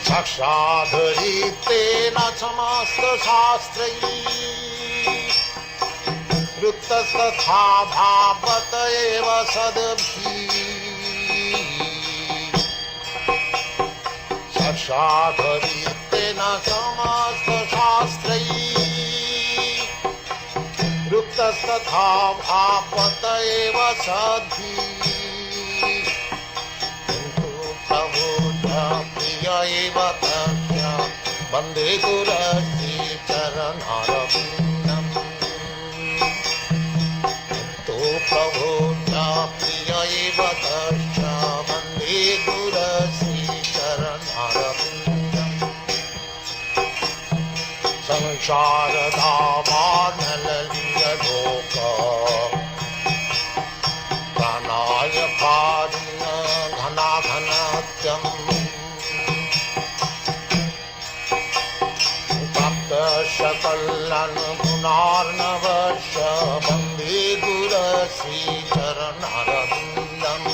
साक्षादरितेन समस्तशास्त्रैः वृत्तस्तथा भावत एव सद्भिः साक्षादरितेन समस्तशास्त्रैः वृत्तस्तथा भावत एव सद्भिः एव तस्य वन्दे गुरस्य चरणारविन्दम् तो प्रभो प्रिय एव तस्य वन्दे गुरस्य चरणारविन्दम् संसारधामानललियलोक प्राणाय पारिण घनाघनत्यम् सकलन गुणार्णवश वन्दे गुरश्री चरणारविन्दम्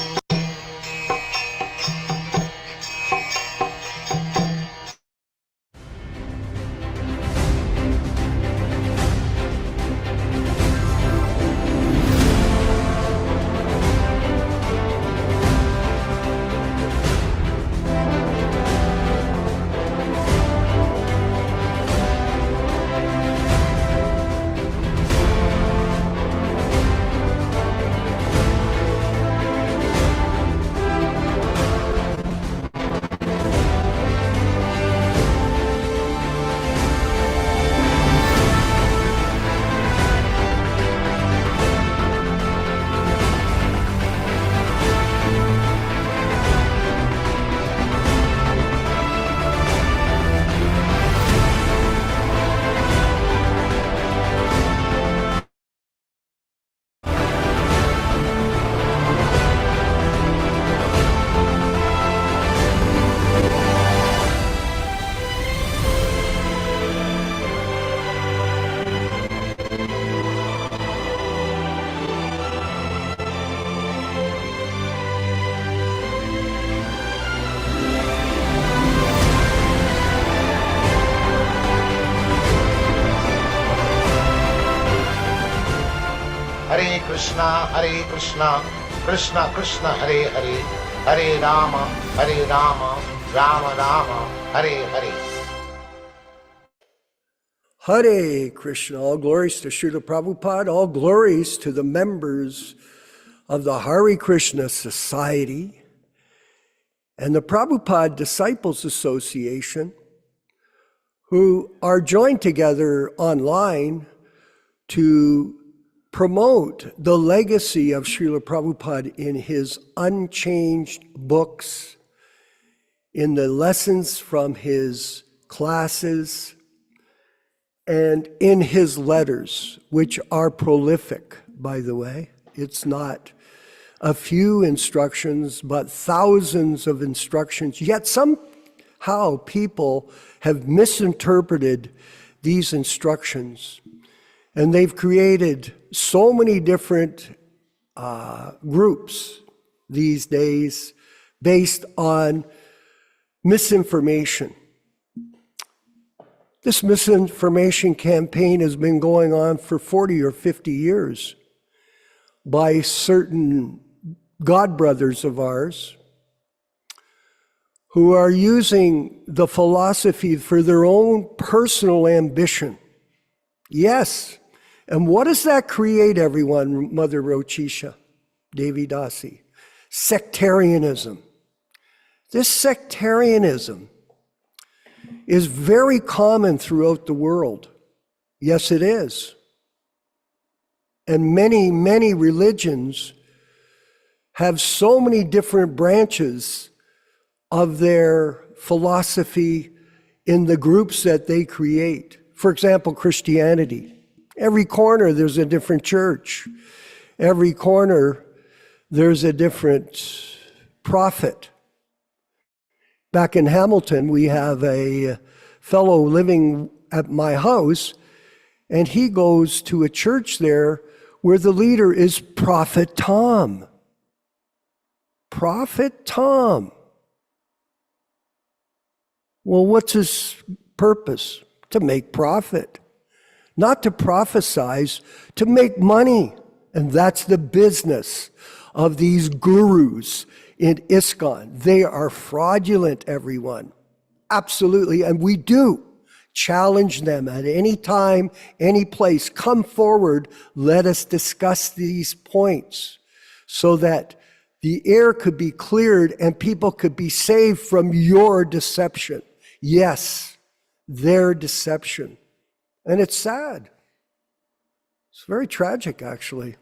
Hare Krishna, Krishna Krishna, Hare Hare, Hare Rama, Rama Rama, Hare Hare. Hare Krishna, all glories to Srila Prabhupada, all glories to the members of the Hare Krishna Society and the Prabhupada Disciples Association, who are joined together online to promote the legacy of Srila Prabhupada in his unchanged books, in the lessons from his classes, and in his letters, which are prolific, by the way. It's not a few instructions, but thousands of instructions. Yet somehow people have misinterpreted these instructions, and they've created so many different groups these days based on misinformation. This misinformation campaign has been going on for 40 or 50 years by certain godbrothers of ours who are using the philosophy for their own personal ambition. Yes. And what does that create, everyone, Mother Rochisha, Devi Dasi? Sectarianism. This sectarianism is very common throughout the world. Yes, it is. And many, many religions have so many different branches of their philosophy in the groups that they create. For example, Christianity. Every corner there's a different church. Every corner there's a different prophet. Back in Hamilton, we have a fellow living at my house, and he goes to a church there where the leader is Prophet Tom. Prophet Tom. Well, what's his purpose? To make profit. Not to prophesize, to make money. And that's the business of these gurus in ISKCON. They are fraudulent, everyone. Absolutely. And we do challenge them at any time, any place. Come forward. Let us discuss these points so that the air could be cleared and people could be saved from your deception. Yes, their deception. And it's sad. It's very tragic, actually.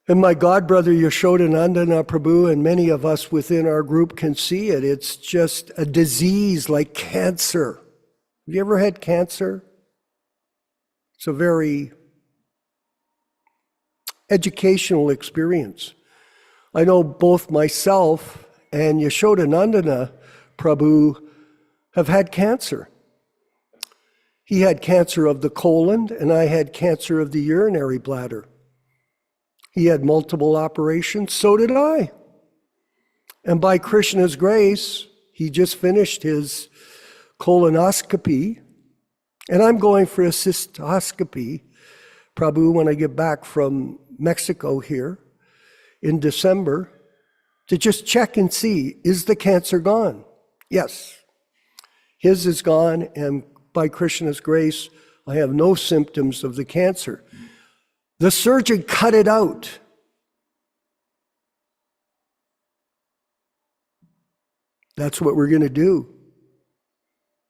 And my godbrother Yashodanandana Prabhu and many of us within our group can see it. It's just a disease like cancer. Have you ever had cancer? It's a very educational experience. I know both myself and Yashodanandana Prabhu have had cancer. He had cancer of the colon, and I had cancer of the urinary bladder. He had multiple operations, so did I. And by Krishna's grace, he just finished his colonoscopy, and I'm going for a cystoscopy, Prabhu, when I get back from Mexico here in December, to just check and see, is the cancer gone? Yes. His is gone, and by Krishna's grace, I have no symptoms of the cancer. The surgeon cut it out. That's what we're going to do.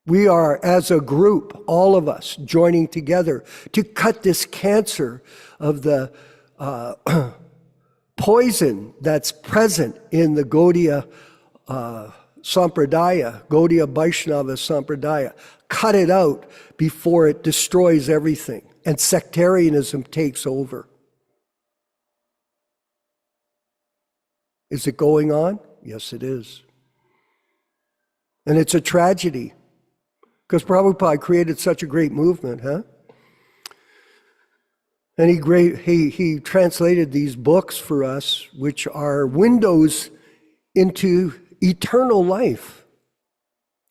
We are, as a group, all of us, joining together to cut this cancer of the poison that's present in the Gaudiya Sampradaya, Gaudiya Vaishnava Sampradaya. Cut it out before it destroys everything and sectarianism takes over. Is it going on? Yes, it is. And it's a tragedy because Prabhupada created such a great movement, huh? And he translated these books for us, which are windows into eternal life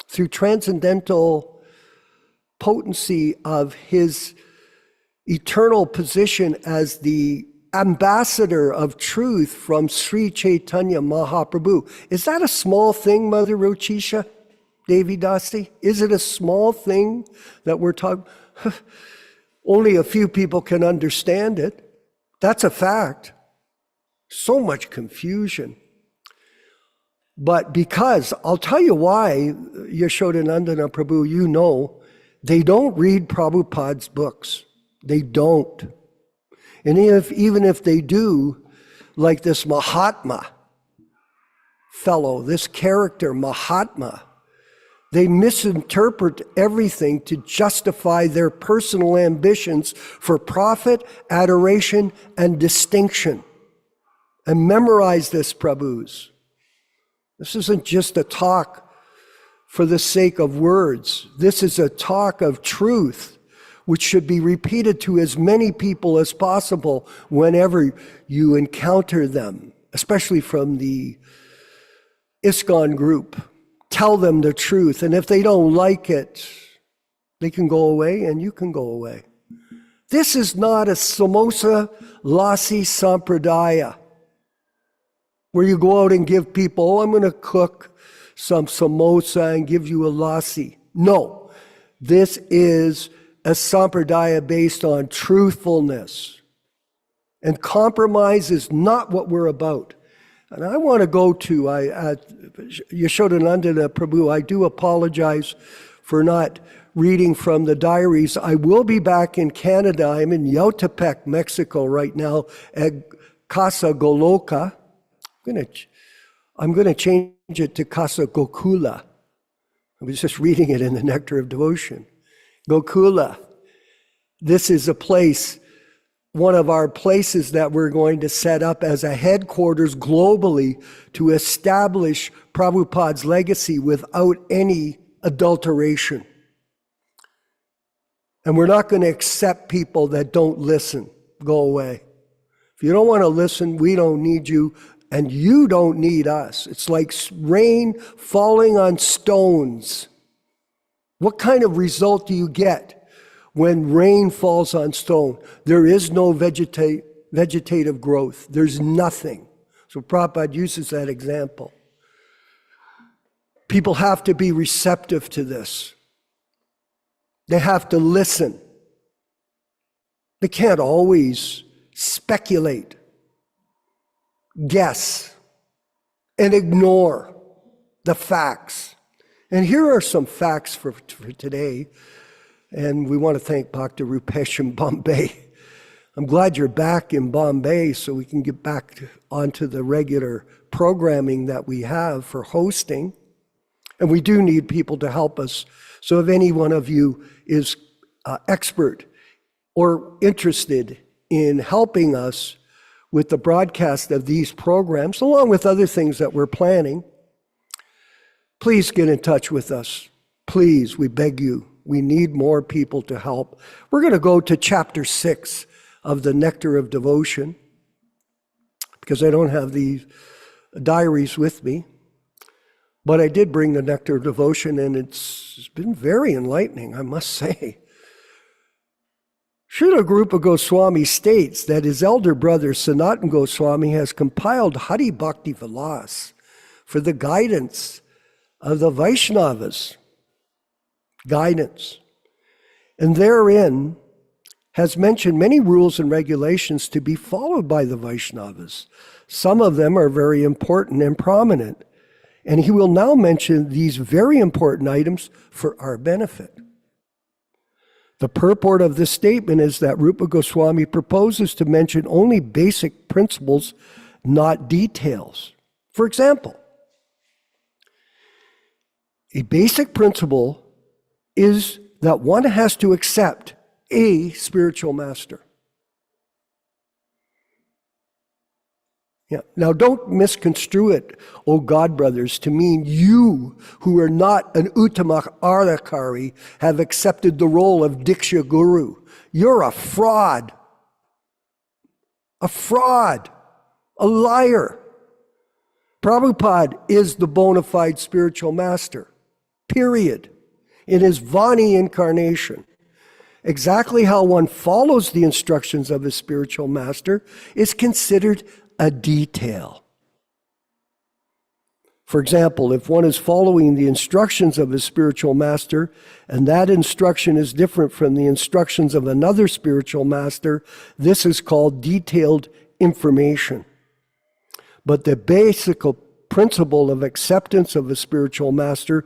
through transcendental potency of his eternal position as the ambassador of truth from Sri Chaitanya Mahaprabhu. Is that a small thing, Mother Rochisha, Devi Dasi? Is it a small thing that we're talking? Only a few people can understand it. That's a fact. So much confusion. But because, I'll tell you why, Yashodanandana Prabhu, you know, they don't read Prabhupada's books. They don't. And even if they do, like this Mahatma fellow, this character, Mahatma, they misinterpret everything to justify their personal ambitions for profit, adoration, and distinction. And memorize this, Prabhus. This isn't just a talk for the sake of words. This is a talk of truth, which should be repeated to as many people as possible whenever you encounter them, especially from the ISKCON group. Tell them the truth, and if they don't like it, they can go away and you can go away. This is not a samosa lassi sampradaya, where you go out and give people, oh, I'm going to cook some samosa and give you a lassi. No, this is a sampradaya based on truthfulness. And compromise is not what we're about. And I want to go to Yashodanandana Prabhu. I do apologize for not reading from the diaries. I will be back in Canada. I'm in Yautepec, Mexico right now at Casa Goloka. I'm going to change it to Casa Gokula. I was just reading it in the Nectar of Devotion. Gokula. This is a place, one of our places that we're going to set up as a headquarters globally to establish Prabhupada's legacy without any adulteration. And we're not going to accept people that don't listen. Go away. If you don't want to listen, we don't need you. And you don't need us. It's like rain falling on stones. What kind of result do you get when rain falls on stone? There is no vegetative growth. There's nothing. So Prabhupada uses that example. People have to be receptive to this. They have to listen. They can't always speculate, guess, and ignore the facts. And here are some facts for today. And we want to thank Dr. Rupesh in Bombay. I'm glad you're back in Bombay so we can get back onto the regular programming that we have for hosting. And we do need people to help us. So if any one of you is expert or interested in helping us with the broadcast of these programs, along with other things that we're planning, please get in touch with us. Please, we beg you. We need more people to help. We're going to go to chapter 6 of the Nectar of Devotion, because I don't have the diaries with me. But I did bring the Nectar of Devotion, and it's been very enlightening, I must say. Srila Rupa Goswami states that his elder brother Sanatan Goswami has compiled Hari Bhakti Vilas for the guidance of the Vaishnavas. Guidance. And therein has mentioned many rules and regulations to be followed by the Vaishnavas. Some of them are very important and prominent. And he will now mention these very important items for our benefit. The purport of this statement is that Rupa Goswami proposes to mention only basic principles, not details. For example, a basic principle is that one has to accept a spiritual master. Yeah. Now, don't misconstrue it, O God brothers, to mean you who are not an Uttama Adhikari have accepted the role of Diksha Guru. You're a fraud, a liar. Prabhupada is the bona fide spiritual master, period, in his Vani incarnation. Exactly how one follows the instructions of his spiritual master is considered a detail. For example, if one is following the instructions of his spiritual master, and that instruction is different from the instructions of another spiritual master, this is called detailed information. But the basic principle of acceptance of a spiritual master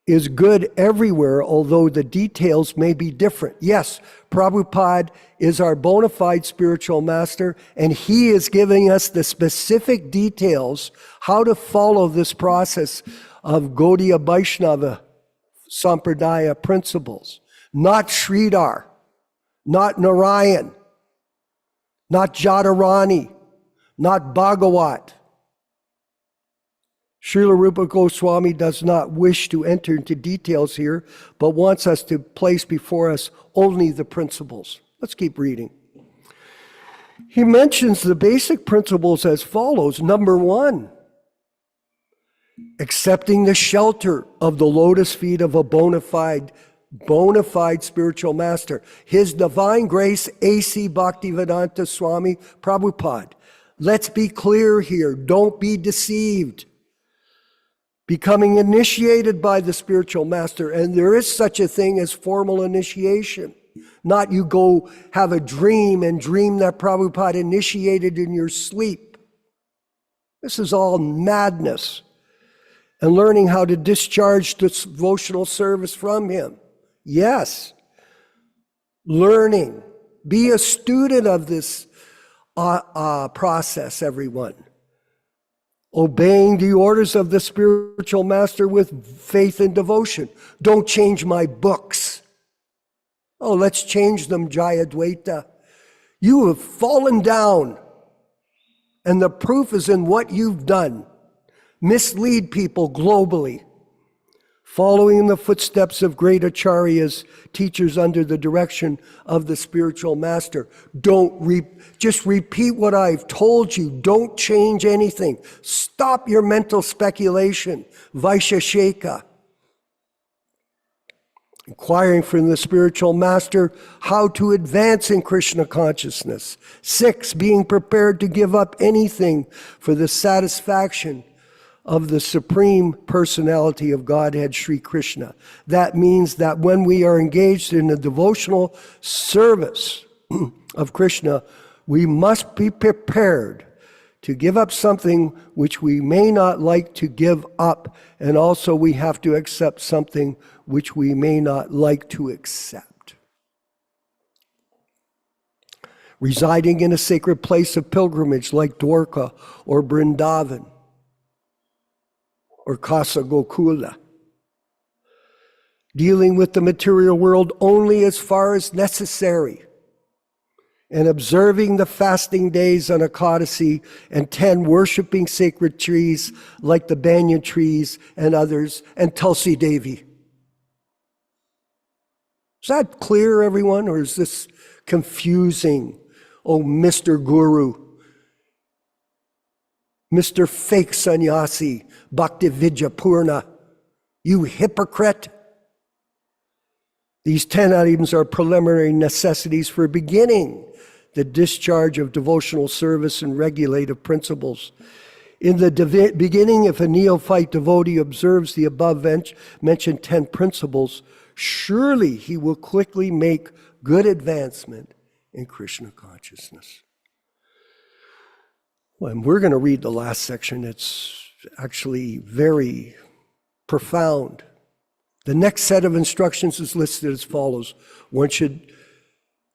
is good everywhere, although the details may be different. Yes, Prabhupada is our bona fide spiritual master, and he is giving us the specific details how to follow this process of Gaudiya Vaishnava Sampradaya principles. Not Sridhar, not Narayan, not Jadharani, not Bhagavat. Srila Rupa Goswami does not wish to enter into details here, but wants us to place before us only the principles. Let's keep reading. He mentions the basic principles as follows. Number 1, accepting the shelter of the lotus feet of a bona fide spiritual master. His Divine Grace A.C. Bhaktivedanta Swami Prabhupada. Let's be clear here. Don't be deceived. Becoming initiated by the spiritual master, and there is such a thing as formal initiation. Not you go have a dream and dream that Prabhupada initiated in your sleep. This is all madness. And learning how to discharge the devotional service from him. Yes. Learning. Be a student of this process, everyone. Obeying the orders of the spiritual master with faith and devotion. Don't change my books. Oh, let's change them, Jayadvaita. You have fallen down, and the proof is in what you've done. Mislead people globally. following in the footsteps of great acharyas, teachers under the direction of the spiritual master. Just repeat what I've told you. Don't change anything. Stop your mental speculation. Vaishesheka. Inquiring from the spiritual master how to advance in Krishna consciousness. 6, being prepared to give up anything for the satisfaction of the Supreme Personality of Godhead, Sri Krishna. That means that when we are engaged in the devotional service of Krishna, we must be prepared to give up something which we may not like to give up, and also we have to accept something which we may not like to accept. Residing in a sacred place of pilgrimage like Dwarka or Vrindavan or Kasa Gokula. Dealing with the material world only as far as necessary, and observing the fasting days on Ekadasi, and 10, worshiping sacred trees like the banyan trees and others, and Tulsi Devi. Is that clear, everyone, or is this confusing? Oh, Mr. Guru, Mr. Fake Sannyasi, Bhaktividya Purna, you hypocrite. These 10 items are preliminary necessities for beginning the discharge of devotional service and regulative principles. In the beginning, if a neophyte devotee observes the above mentioned 10 principles, surely he will quickly make good advancement in Krishna consciousness. Well, and we're going to read the last section. It's actually very profound. The next set of instructions is listed as follows. One should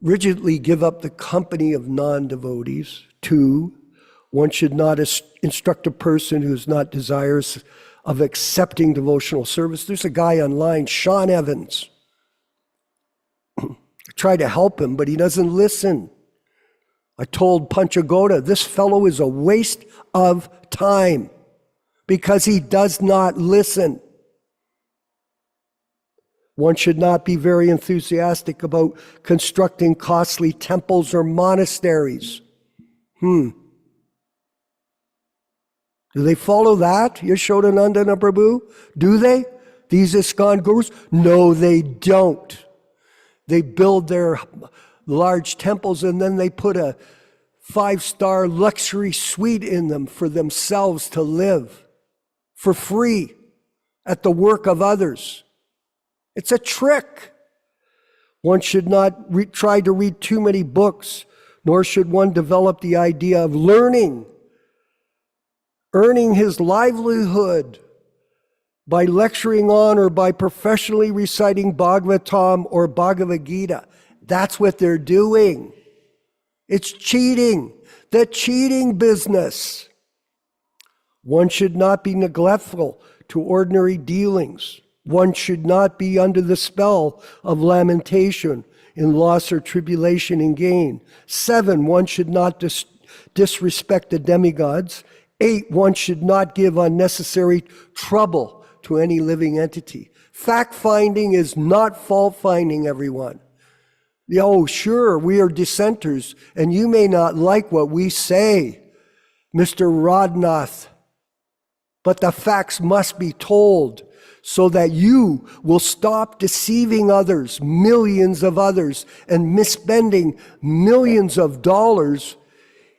rigidly give up the company of non-devotees. 2, one should not instruct a person who is not desirous of accepting devotional service. There's a guy online, Sean Evans. I try to help him, but he doesn't listen. I told Panchagoda, this fellow is a waste of time because he does not listen. One should not be very enthusiastic about constructing costly temples or monasteries. Do they follow that, Yashodanandana Prabhu? Do they? These ISKCON gurus? No, they don't. They build their large temples and then they put a 5-star luxury suite in them for themselves to live for free at the work of others. It's a trick. One should not try to read too many books, nor should one develop the idea of earning his livelihood by lecturing on or by professionally reciting Bhagavatam or Bhagavad Gita. That's what they're doing. It's cheating, the cheating business. One should not be neglectful to ordinary dealings. One should not be under the spell of lamentation in loss or tribulation and gain. 7, one should not disrespect the demigods. 8, one should not give unnecessary trouble to any living entity. Fact-finding is not fault-finding, everyone. Oh, sure, we are dissenters, and you may not like what we say, Mr. Rodnath, but the facts must be told so that you will stop deceiving others, millions of others, and misspending millions of dollars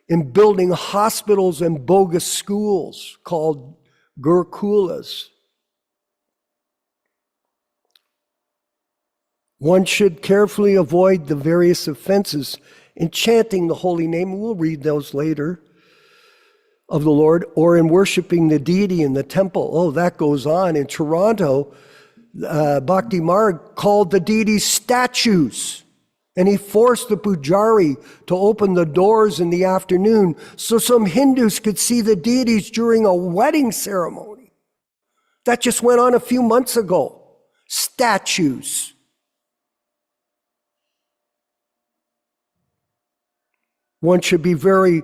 in building hospitals and bogus schools called Gurukulas. One should carefully avoid the various offenses in chanting the holy name, and we'll read those later, of the Lord, or in worshiping the deity in the temple. Oh, that goes on. In Toronto, Bhakti Marg called the deities statues, and he forced the pujari to open the doors in the afternoon so some Hindus could see the deities during a wedding ceremony. That just went on a few months ago. Statues. One should be very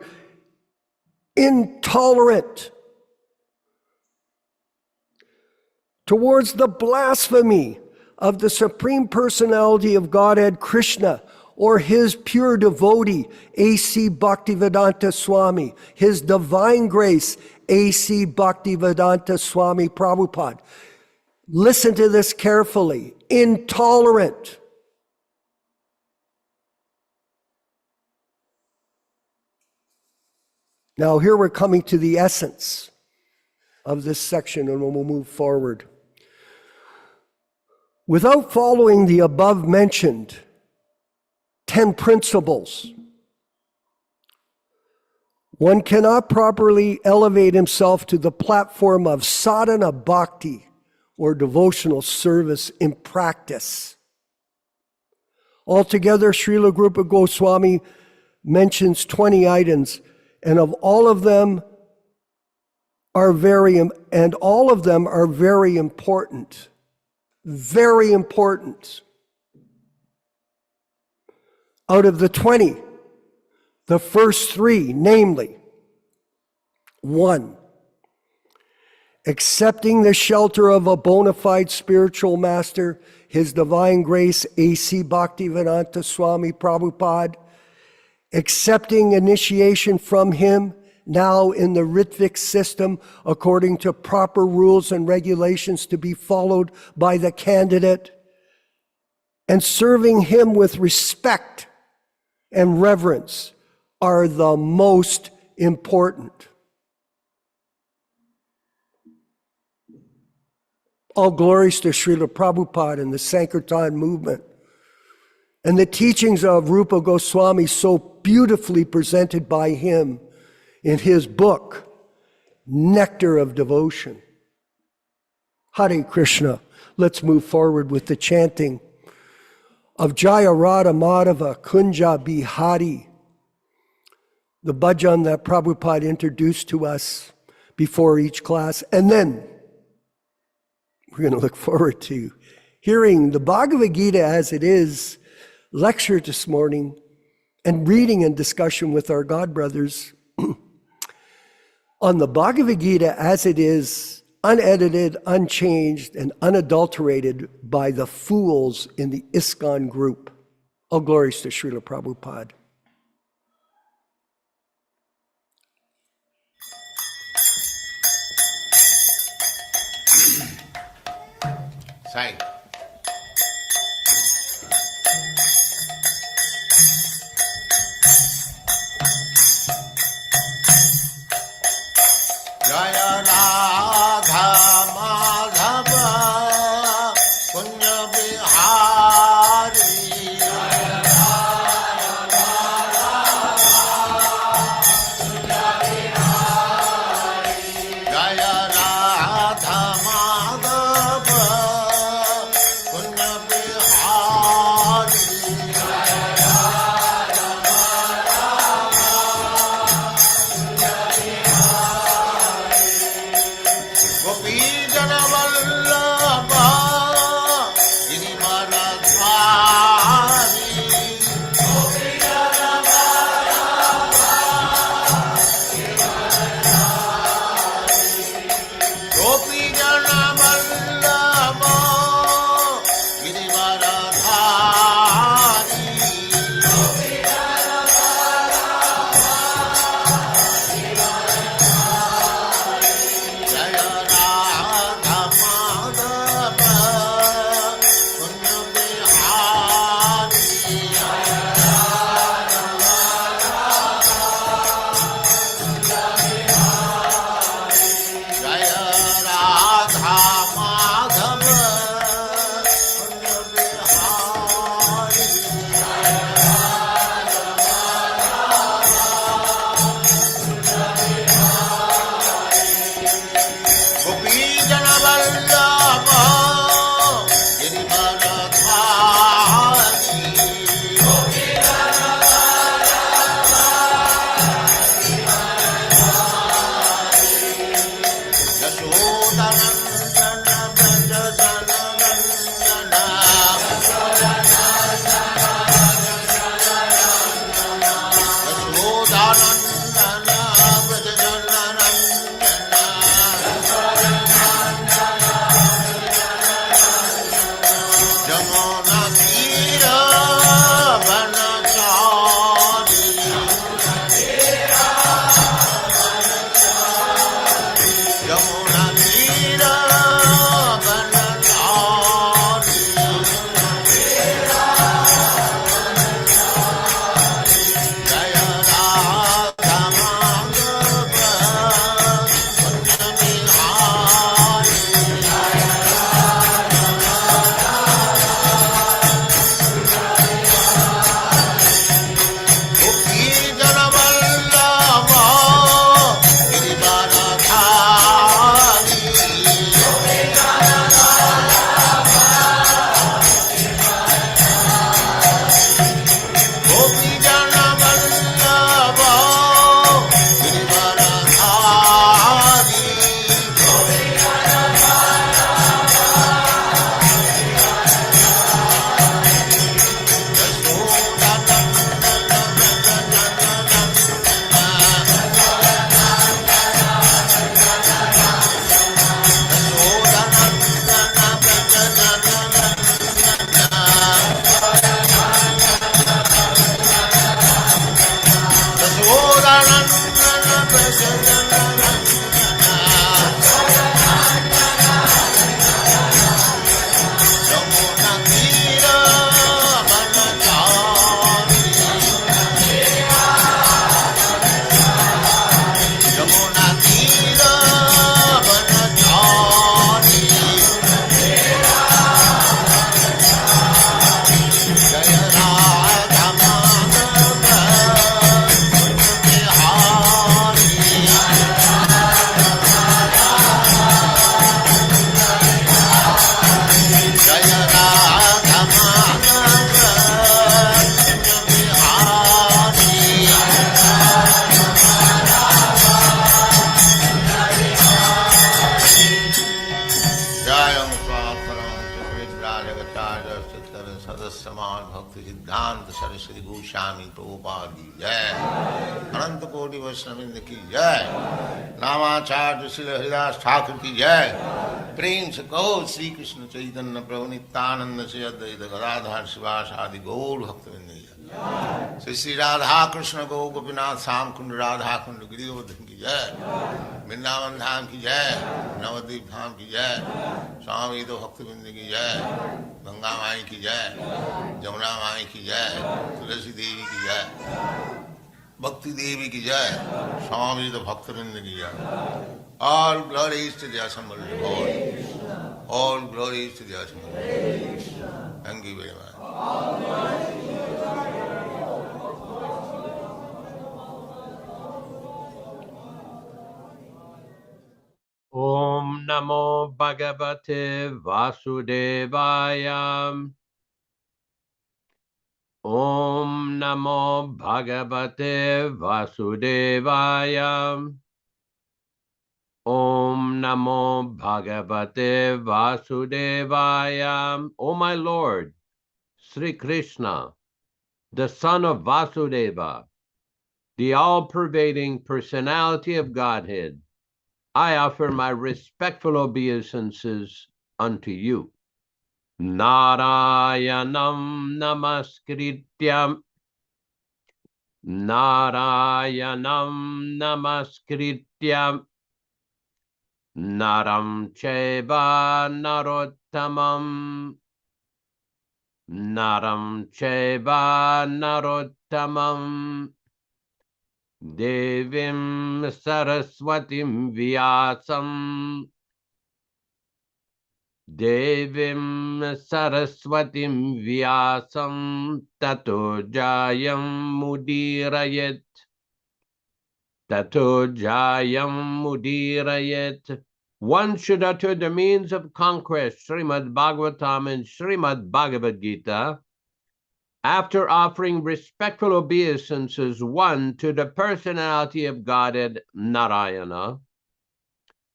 intolerant towards the blasphemy of the Supreme Personality of Godhead, Krishna, or his pure devotee, A.C. Bhaktivedanta Swami, his divine grace, A.C. Bhaktivedanta Swami Prabhupada. Listen to this carefully. Intolerant. Now here we're coming to the essence of this section, and we'll move forward. Without following the above mentioned 10 principles, one cannot properly elevate himself to the platform of sadhana bhakti, or devotional service in practice. Altogether, Srila Rupa Goswami mentions 20 items, and all of them are very important. Very important. Out of the 20, the first 3, namely, 1, accepting the shelter of a bona fide spiritual master, His Divine Grace, A.C. Bhaktivedanta Swami Prabhupada, accepting initiation from him now in the Ritvik system according to proper rules and regulations to be followed by the candidate, and serving him with respect and reverence are the most important. All glories to Srila Prabhupada and the Sankirtan movement and the teachings of Rupa Goswami so beautifully presented by him in his book, Nectar of Devotion. Hare Krishna. Let's move forward with the chanting of Jaya Radha Madhava Kunja Bihari, the bhajan that Prabhupada introduced to us before each class. And then we're going to look forward to hearing the Bhagavad Gita as it is lecture this morning and reading and discussion with our God brothers on the Bhagavad Gita as it is, unedited, unchanged, and unadulterated by the fools in the ISKCON group. All glories to Srila Prabhupada. Sai. Jaya Radha Madhava Punya Bihari. Jaya Radha Punya Bihari. Jaya Radha Madhava Punya Bihari. राजगचार्य सदस्यमान भक्ति सिद्धांत सरस्वती गोस्वामी प्रभुपाद की जय। अनंत कोटि वैष्णववृंद की जय। नामाचार्य श्री हरिदास ठाकुर की जय। प्रेम से कहो श्री कृष्ण चैतन्य प्रभु नित्यानंद से अद्वैत गदाधर शिवास आदि गौर भक्तवृंद की जय। श्री श्री राधा कृष्ण गौ गोपीनाथ श्याम कुंड राधा कुंड गिरिवर्धन की जय। वृंदावन धाम की जय। नवद्वीप धाम की जय। स्वामी तो भक्तवृंद की जय। गंगा माई की जय। जमुना माई की जय। तुलसी देवी की जय। भक्ति देवी की जय। स्वामी तो भक्तवृंद की जय। All glories to the assembled Lord. All glories to the assembled Lord. Thank you very much. Om Namo Bhagavate Vasudevaya. Om Namo Bhagavate Vasudevaya. Om Namo Bhagavate Vasudevaya. O my Lord, Sri Krishna, the son of Vasudeva, the all-pervading personality of Godhead, I offer my respectful obeisances unto you. Narayanam namaskrityam. Narayanam namaskrityam. Naram cheva narottamam. Naram cheva narottamam. Devim Saraswatim Vyasam. Devim Saraswatim Vyasam Tato Jayam Mudirayet. Tato Jayam Mudirayet. One should utter the means of conquest, Srimad Bhagavatam and Srimad Bhagavad Gita, after offering respectful obeisances, one, to the personality of Godhead Narayana,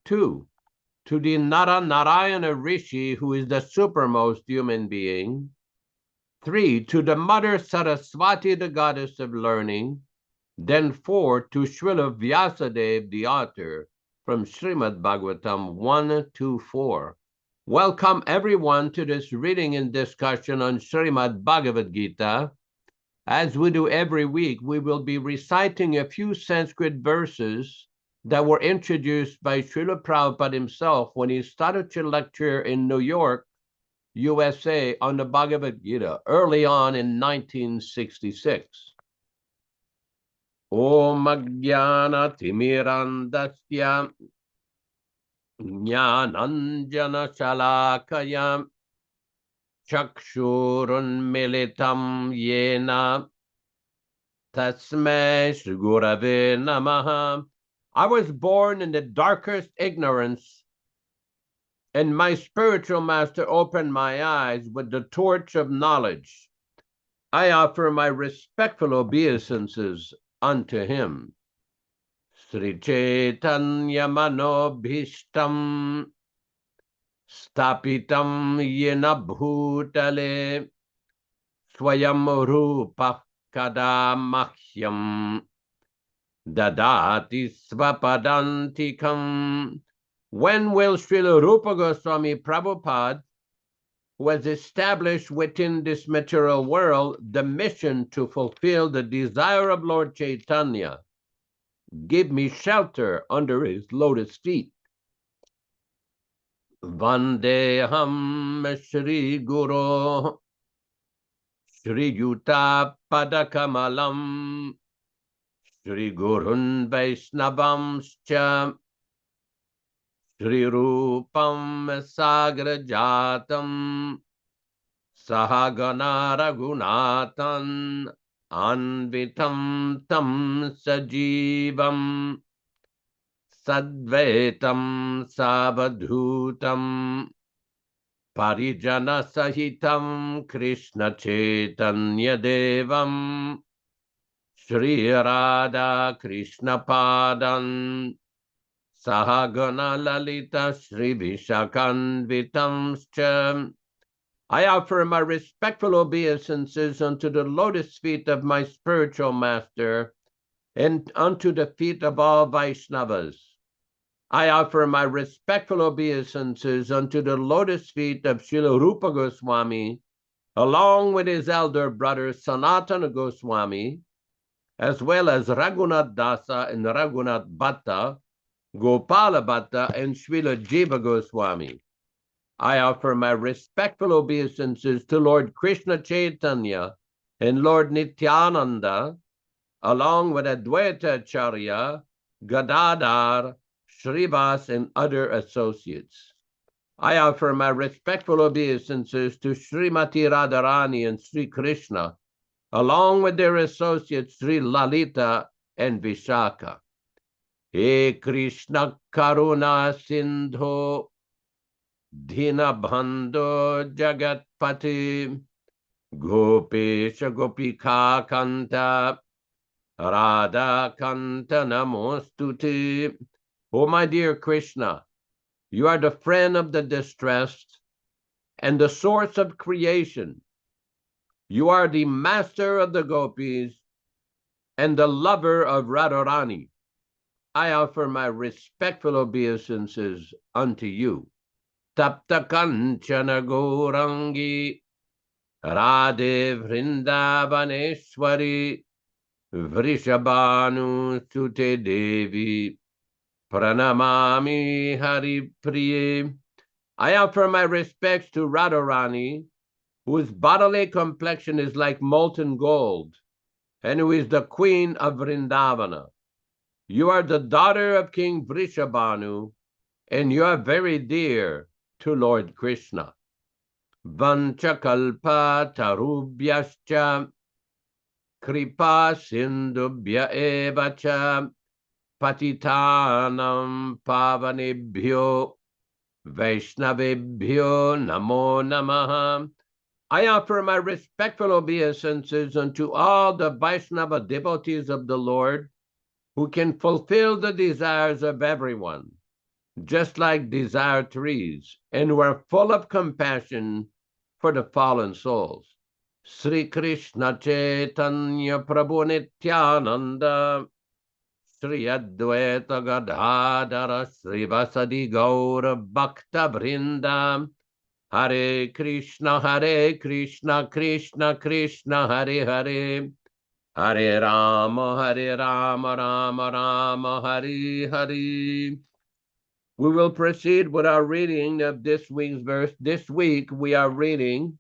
two, to the Narayana Rishi, who is the supermost human being, three, to the Mother Saraswati, the goddess of learning, then four, to Srila Vyasadeva, the author, from Srimad Bhagavatam 1-4. Welcome everyone to this reading and discussion on Srimad Bhagavad Gita. As we do every week, we will be reciting a few Sanskrit verses that were introduced by Srila Prabhupada himself when he started to lecture in New York, USA on the Bhagavad Gita early on in 1966. Om Ajnana Timirandasya Jnananjana Shalakaya Chakshurunmilitam Yena Tasmai Shri Gurave Namaha. I was born in the darkest ignorance, and my spiritual master opened my eyes with the torch of knowledge. I offer my respectful obeisances unto him. Sri Chaitanya Manobhishtam Stapitam Yena Bhutale Swayam Rupa Kadamahyam Dadati Svapadantikam. When will Srila Rupa Goswami Prabhupada, who has established within this material world the mission to fulfill the desire of Lord Chaitanya, give me shelter under his lotus feet? Vandeham Shri Guru Shri Yuta Padakamalam Shri Gurun Vaishnavamscha Shri Rupam Sagrajatam Sahagana Raghunathan Anvitam Tam Sajivam Sadvaitam Savadhutam Parijana Sahitam Krishna Chaitanya Devam Shri Radha Krishna Padan Sahagana Lalita Shri Vishakanvitamscha I offer my respectful obeisances unto the lotus feet of my spiritual master and unto the feet of all Vaishnavas. I offer my respectful obeisances unto the lotus feet of Srila Rupa Goswami, along with his elder brother Sanatana Goswami, as well as Raghunath Dasa and Raghunath Bhatta, Gopala Bhatta, and Srila Jiva Goswami. I offer my respectful obeisances to Lord Krishna Chaitanya and Lord Nityananda, along with Advaita Acharya, Gadadhar, Srivas, and other associates. I offer my respectful obeisances to Srimati Radharani and Sri Krishna, along with their associates Sri Lalita and Vishaka. He Krishna Karuna Sindhu Dhinabhando Jagatpati Gopesha Gopika Kanta Radha Kanta Namostuti. Oh, my dear Krishna, you are the friend of the distressed and the source of creation. You are the master of the gopis and the lover of Radharani. I offer my respectful obeisances unto you. Tapta Kanchana Gourangi Radhe Vrindavaneshwari Vrishabhanu Sute Devi Pranamami Hari Priye. I offer my respects to Radharani, whose bodily complexion is like molten gold, and who is the queen of Vrindavana. You are the daughter of King Vrishabhanu, and you are very dear to Lord Krishna. Vanchakalpa tarubhyascha kripa sindubhya evacha patitanam pavanebhyo Vaishnavebhyo namo namaha. I offer my respectful obeisances unto all the Vaishnava devotees of the Lord who can fulfill the desires of everyone, just like desire trees, and who are full of compassion for the fallen souls. Sri Krishna Chaitanya Prabhu Nityananda Sri Advaita Gadadhara Srivasadi Gaura Bhakta Vrinda Hare Krishna Krishna Krishna Hare Hare Hare Rama Rama Rama Hare Hare. We will proceed with our reading of this week's verse. This week we are reading.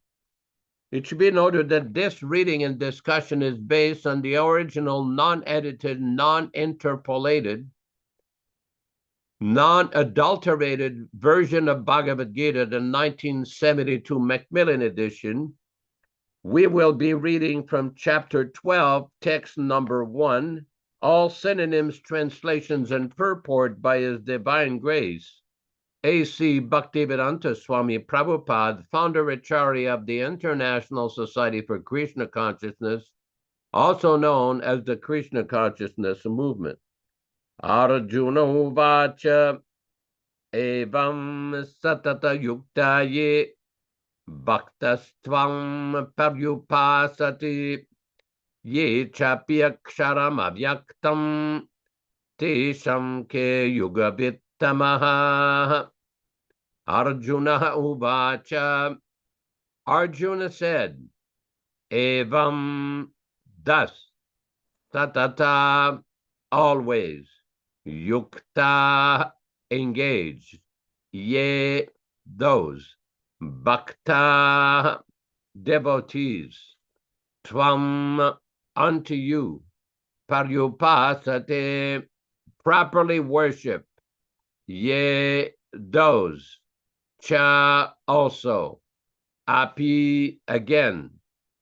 It should be noted that this reading and discussion is based on the original non-edited, non-interpolated, non-adulterated version of Bhagavad Gita, the 1972 Macmillan edition. We will be reading from chapter 12, text number 1, all synonyms, translations, and purport by His Divine Grace, A.C. Bhaktivedanta Swami Prabhupada, founder Acharya of the International Society for Krishna Consciousness, also known as the Krishna Consciousness Movement. Arjuna Uvacha Evam Satata Yuktaye Bhaktastvam Paryupasati Ye Chapyaksharam Avyaktam Tesham Ke Yugavittamaha. Arjuna Uvacha. Arjuna said, Evam, thus, Satata, always, Yukta, engaged, Ye, those, Bhakta, devotees, Tvam, unto you, Paryupasate, properly worship, Ye, those, Cha, also, Api, again,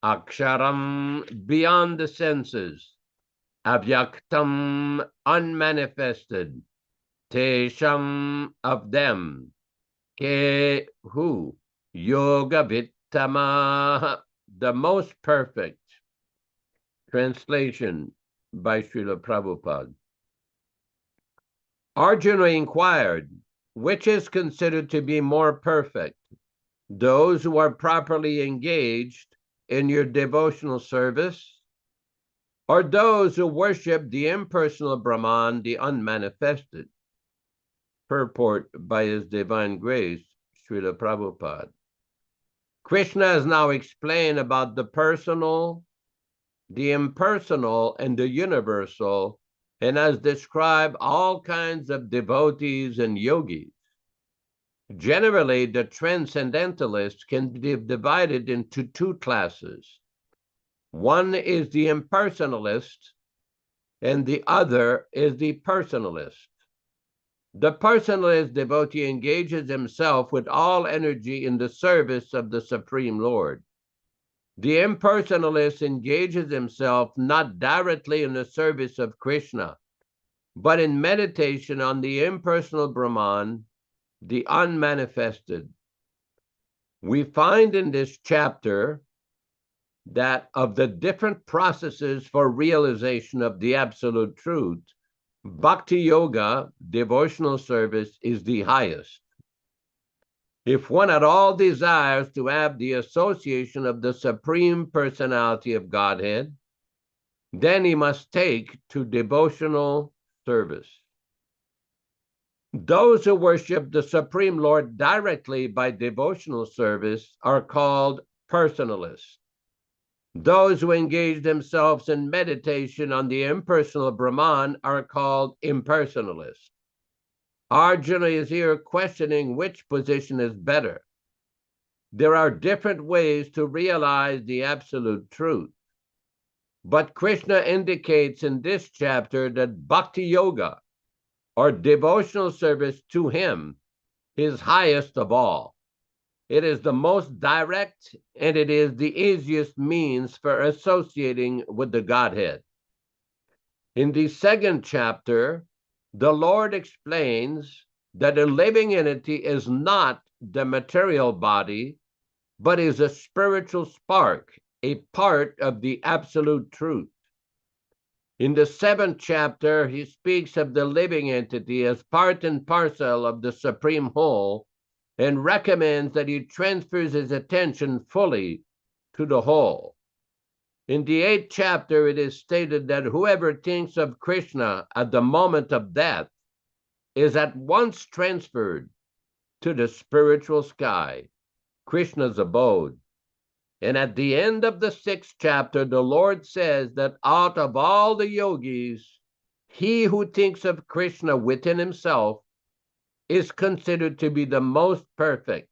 Aksharam, beyond the senses, Avyaktam, unmanifested, Tesham, of them, Ke, who, Yoga Vittama, the most perfect. Translation by Srila Prabhupada. Arjuna inquired, which is considered to be more perfect, those who are properly engaged in your devotional service, or those who worship the impersonal Brahman, the unmanifested? Purport by His Divine Grace, Srila Prabhupada. Krishna has now explained about the personal, the impersonal, and the universal, and has described all kinds of devotees and yogis. Generally, the transcendentalists can be divided into two classes. One is the impersonalist, and the other is the personalist. The personalist devotee engages himself with all energy in the service of the Supreme Lord. The impersonalist engages himself not directly in the service of Krishna, but in meditation on the impersonal Brahman, the unmanifested. We find in this chapter that of the different processes for realization of the absolute truth, Bhakti Yoga, devotional service, is the highest. If one at all desires to have the association of the Supreme Personality of Godhead, then he must take to devotional service. Those who worship the Supreme Lord directly by devotional service are called personalists. Those who engage themselves in meditation on the impersonal Brahman are called impersonalists. Arjuna is here questioning which position is better. There are different ways to realize the absolute truth. But Krishna indicates in this chapter that Bhakti Yoga, or devotional service to him, is highest of all. It is the most direct, and it is the easiest means for associating with the Godhead. In the second chapter, the Lord explains that a living entity is not the material body, but is a spiritual spark, a part of the absolute truth. In the seventh chapter, he speaks of the living entity as part and parcel of the Supreme Whole, and recommends that he transfers his attention fully to the whole. In the eighth chapter, it is stated that whoever thinks of Krishna at the moment of death is at once transferred to the spiritual sky, Krishna's abode. And at the end of the sixth chapter, the Lord says that out of all the yogis, he who thinks of Krishna within himself is considered to be the most perfect.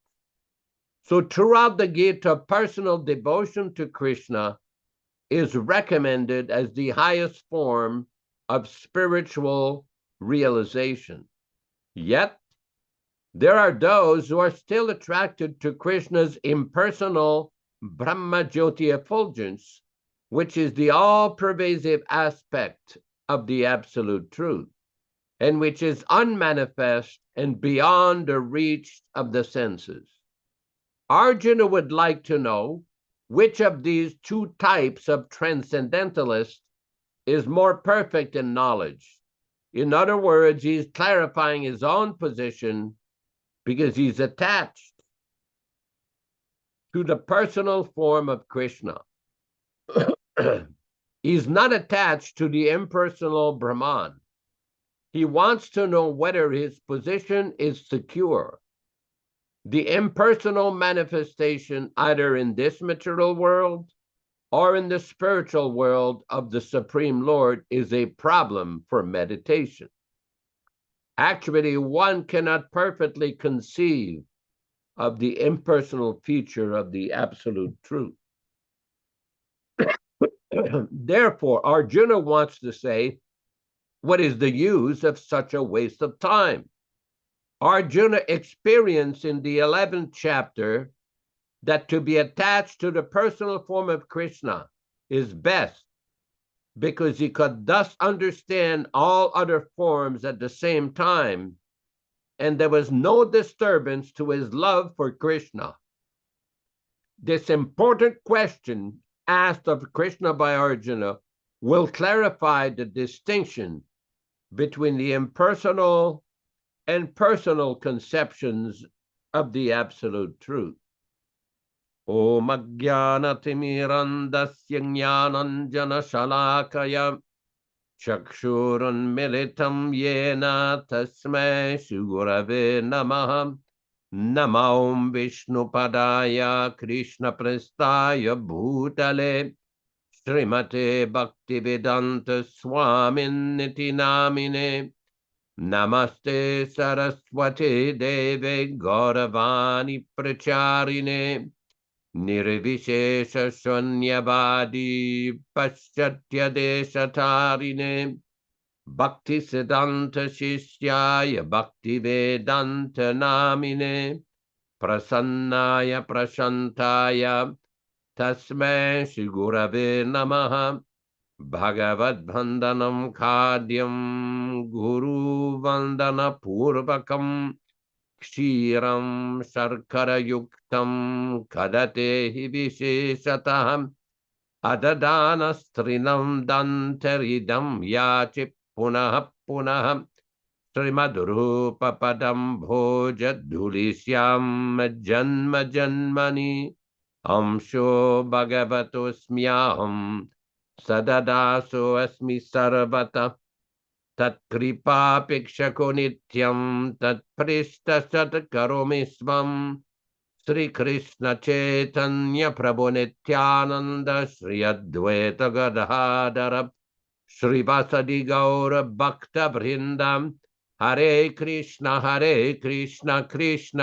So throughout the Gita, personal devotion to Krishna is recommended as the highest form of spiritual realization. Yet, there are those who are still attracted to Krishna's impersonal Brahma Jyoti effulgence, which is the all-pervasive aspect of the absolute truth, and which is unmanifest and beyond the reach of the senses. Arjuna would like to know which of these two types of transcendentalists is more perfect in knowledge. In other words, he's clarifying his own position because he's attached to the personal form of Krishna. He's not attached to the impersonal Brahman. He wants to know whether his position is secure. The impersonal manifestation, either in this material world or in the spiritual world of the Supreme Lord, is a problem for meditation. Actually, one cannot perfectly conceive of the impersonal feature of the absolute truth. Therefore, Arjuna wants to say, what is the use of such a waste of time? Arjuna experienced in the 11th chapter that to be attached to the personal form of Krishna is best, because he could thus understand all other forms at the same time, and there was no disturbance to his love for Krishna. This important question asked of Krishna by Arjuna will clarify the distinction between the impersonal and personal conceptions of the absolute truth. Om Ajnanatimirandasya Jnananjana Shalakaya Chakshurunmilitam Yena Tasmai Shigurave Namaha Namo Vishnupadaya Krishna Prestaya Bhutale Srimate Bhaktivedanta Swaminiti Namine Namaste Saraswati Deve Gauravani Pracharine Nirvishesha Shunyavadi Paschatya Deshatarine Bhakti Siddhanta Shishyaya Bhakti Vedanta Namine Prasannaya Prashantaya Tasmai Shri Gurave Namaha Bhagavad Bandhanam Khadyam Guru Vandana Purvakam Kshiram Sharkara Yuktam Kadate Visheshataham Adadana Strinam Dantaridam Yachi Punah Punah Srimadrupa Padam Bhoja Dhulisyam Janma Janmani Amsho Bhagavatosmyaham Sadadaso Asmi Sarvata Tat Kripa Pikshako Nityam Tat Prista Sat Karomisvam Sri Krishna Chaitanya Prabhu Nityananda Sri Advaita Gadadara Sri Vasadi Gaura Bhakta Vrindam Hare Krishna Krishna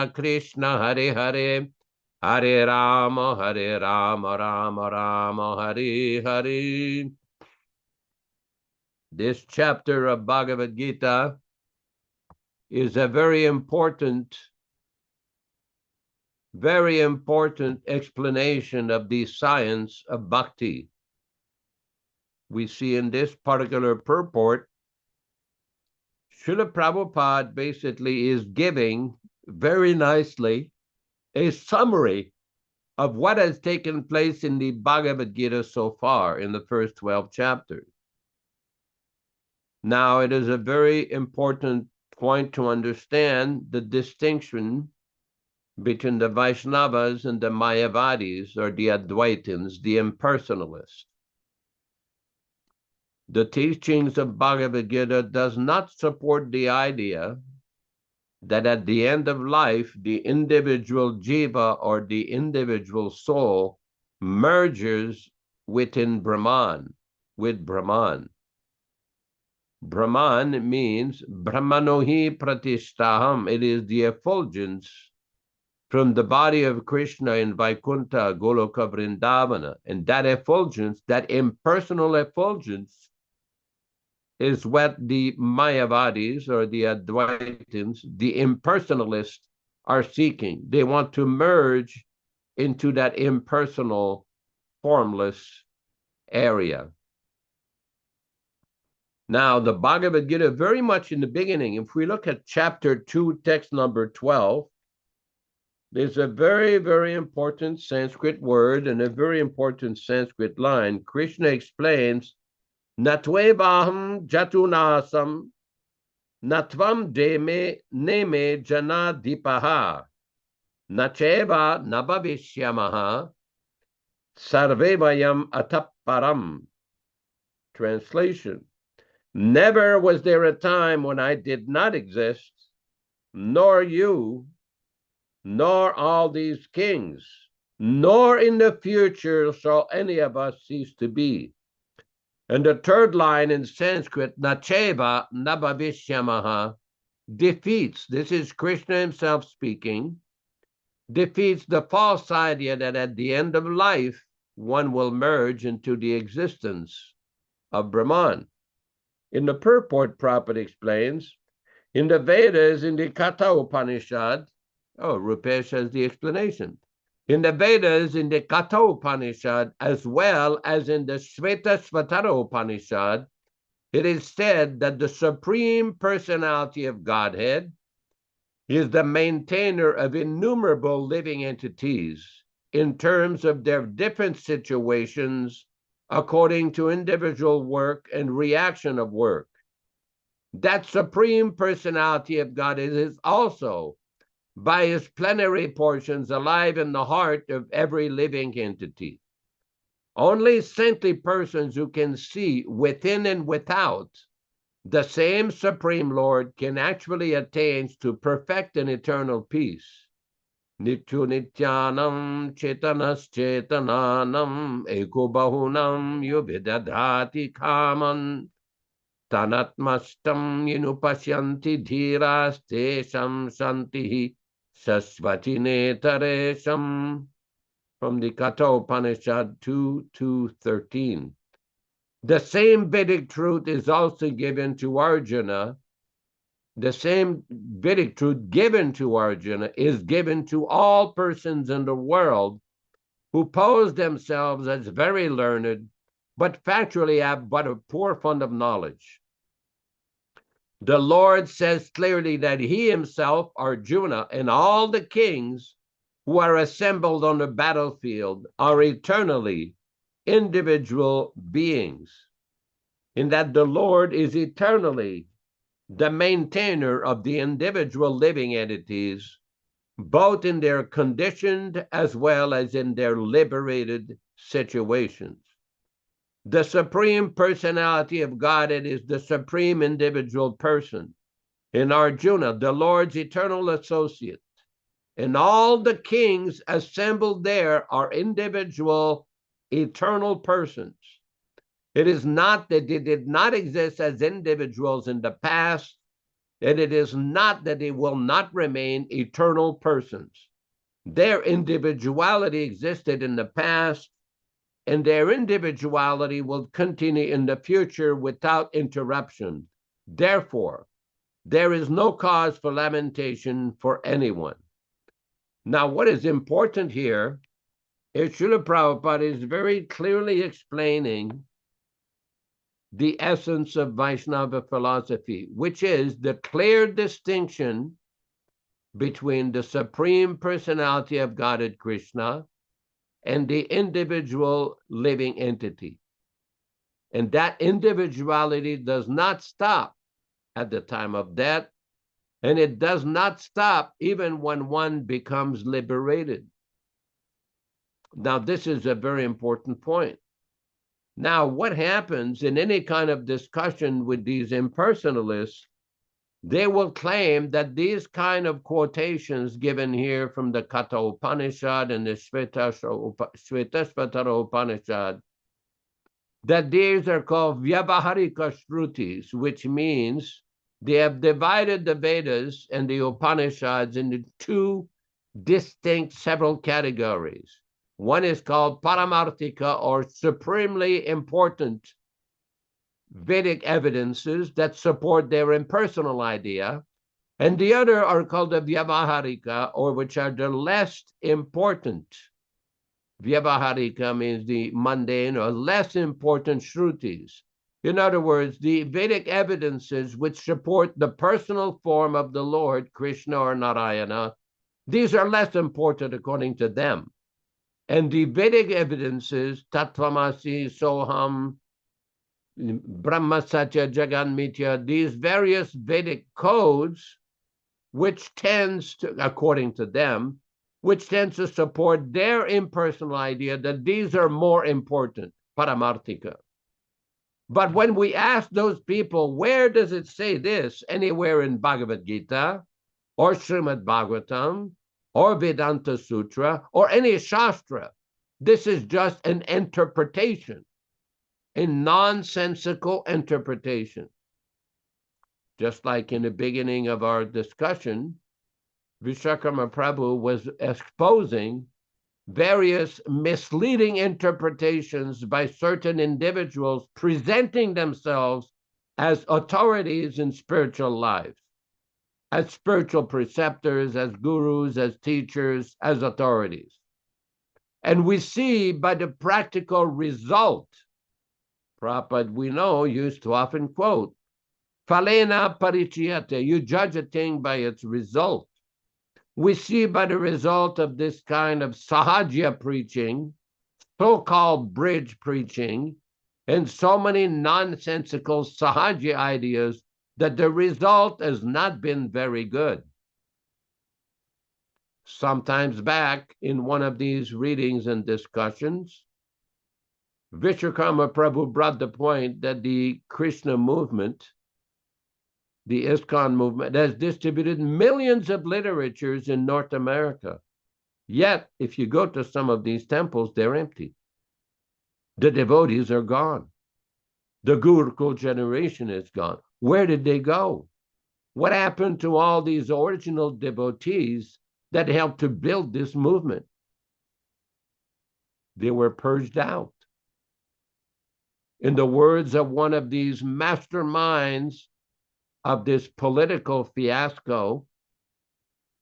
Krishna Hare Hare Hare Rama Rama Rama Hare Hare. This chapter of Bhagavad Gita is a very important explanation of the science of bhakti. We see in this particular purport, Srila Prabhupada basically is giving very nicely a summary of what has taken place in the Bhagavad Gita so far in the first 12 chapters. Now, it is a very important point to understand the distinction between the Vaishnavas and the Mayavadis, or the Advaitins, the impersonalists. The teachings of Bhagavad Gita does not support the idea that at the end of life, the individual jiva or the individual soul merges within Brahman, with Brahman. Brahman means Brahmanohi Pratishtaham. It is the effulgence from the body of Krishna in Vaikuntha, Goloka, Vrindavana. And that effulgence, that impersonal effulgence, is what the Mayavadis or the Advaitins, the impersonalists, are seeking. They want to merge into that impersonal, formless area. Now, the Bhagavad Gita, very much in the beginning, if we look at chapter 2, text number 12, there's a very, very important Sanskrit word and a very important Sanskrit line. Krishna explains, Natvevaham jatunasam natvam deme neme jana dipaha nacheva nabhavishyamaha sarvevayam atapparam. Translation: never was there a time when I did not exist, nor you, nor all these kings, nor in the future shall any of us cease to be. And the third line in Sanskrit, Nacheva Nabhavishyamaha, defeats, this is Krishna himself speaking, defeats the false idea that at the end of life, one will merge into the existence of Brahman. In the purport, Prabhupada explains, in the Vedas, in the Katha Upanishad, Rupesh has the explanation. In the Vedas, in the Katha Upanishad, as well as in the Shveta Upanishad, it is said that the Supreme Personality of Godhead is the maintainer of innumerable living entities in terms of their different situations according to individual work and reaction of work. That Supreme Personality of God is also by his plenary portions alive in the heart of every living entity. Only saintly persons who can see within and without the same Supreme Lord can actually attain to perfect and eternal peace. Nityu nityanam chetanas chetananam eko bahunam yuvidadhati kaman tanatmastam yinupashyanti dhiras tesham shantihi sasvati netaresham. From the Katha Upanishad 2:13. The same Vedic truth is also given to Arjuna. The same Vedic truth given to Arjuna is given to all persons in the world who pose themselves as very learned, but factually have but a poor fund of knowledge. The Lord says clearly that he himself, Arjuna, and all the kings who are assembled on the battlefield are eternally individual beings, in that the Lord is eternally the maintainer of the individual living entities, both in their conditioned as well as in their liberated situations. The Supreme Personality of Godhead is the supreme individual person. In Arjuna, the Lord's eternal associate, and all the kings assembled there are individual, eternal persons. It is not that they did not exist as individuals in the past, and it is not that they will not remain eternal persons. Their individuality existed in the past, and their individuality will continue in the future without interruption. Therefore, there is no cause for lamentation for anyone. Now, what is important here is Srila Prabhupada is very clearly explaining the essence of Vaishnava philosophy, which is the clear distinction between the Supreme Personality of Godhead Krishna and the individual living entity. And that individuality does not stop at the time of death, and it does not stop even when one becomes liberated. Now, this is a very important point. Now, what happens in any kind of discussion with these impersonalists, they will claim that these kind of quotations given here from the Katha Upanishad and the Shvetashvatara Upanishad, that these are called Vyavaharika Shrutis, which means they have divided the Vedas and the Upanishads into two distinct several categories. One is called Paramarthika, or supremely important Vedic evidences that support their impersonal idea, and the other are called the Vyavaharika, or which are the less important. Vyavaharika means the mundane or less important Shrutis. In other words, the Vedic evidences which support the personal form of the Lord, Krishna or Narayana, these are less important according to them. And the Vedic evidences, Tattvamasi, Soham, Brahma Satya, Jagan Mithya, these various Vedic codes, which tends to, according to them, which tends to support their impersonal idea that these are more important, Paramarthika. But when we ask those people, where does it say this? Anywhere in Bhagavad Gita, or Srimad Bhagavatam, or Vedanta Sutra, or any Shastra. This is just an interpretation, a nonsensical interpretation. Just like in the beginning of our discussion, Vishwakarma Prabhu was exposing various misleading interpretations by certain individuals presenting themselves as authorities in spiritual lives, as spiritual preceptors, as gurus, as teachers, as authorities. And we see by the practical result, Prabhupada, we know, used to often quote, Phalena parichiyate, you judge a thing by its result. We see by the result of this kind of sahaja preaching, so-called bridge preaching, and so many nonsensical sahaja ideas, that the result has not been very good. Sometimes back in one of these readings and discussions, Vishwakarma Prabhu brought the point that the Krishna movement, the ISKCON movement, has distributed millions of literatures in North America. Yet, if you go to some of these temples, they're empty. The devotees are gone. The Gurukul generation is gone. Where did they go? What happened to all these original devotees that helped to build this movement? They were purged out. In the words of one of these masterminds of this political fiasco,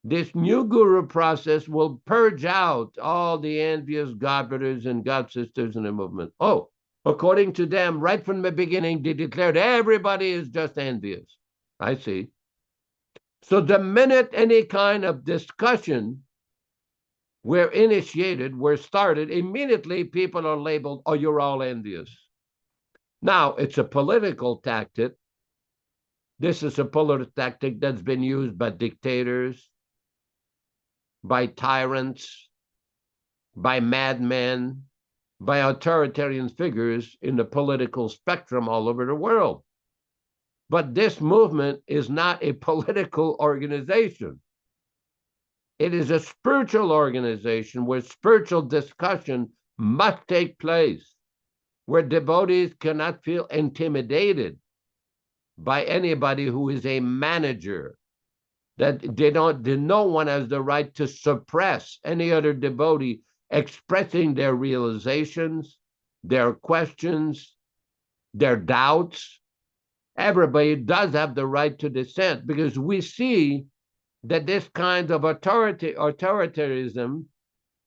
this new guru process will purge out all the envious God brothers and God sisters in the movement. Oh, according to them, right from the beginning, they declared everybody is just envious. I see. So the minute any kind of discussion were initiated, were started, immediately people are labeled, oh, you're all envious. Now, it's a political tactic. This is a political tactic that's been used by dictators, by tyrants, by madmen, by authoritarian figures in the political spectrum all over the world. But this movement is not a political organization. It is a spiritual organization where spiritual discussion must take place, where devotees cannot feel intimidated by anybody who is a manager, that no one has the right to suppress any other devotee expressing their realizations, their questions, their doubts. Everybody does have the right to dissent, because we see that this kind of authoritarianism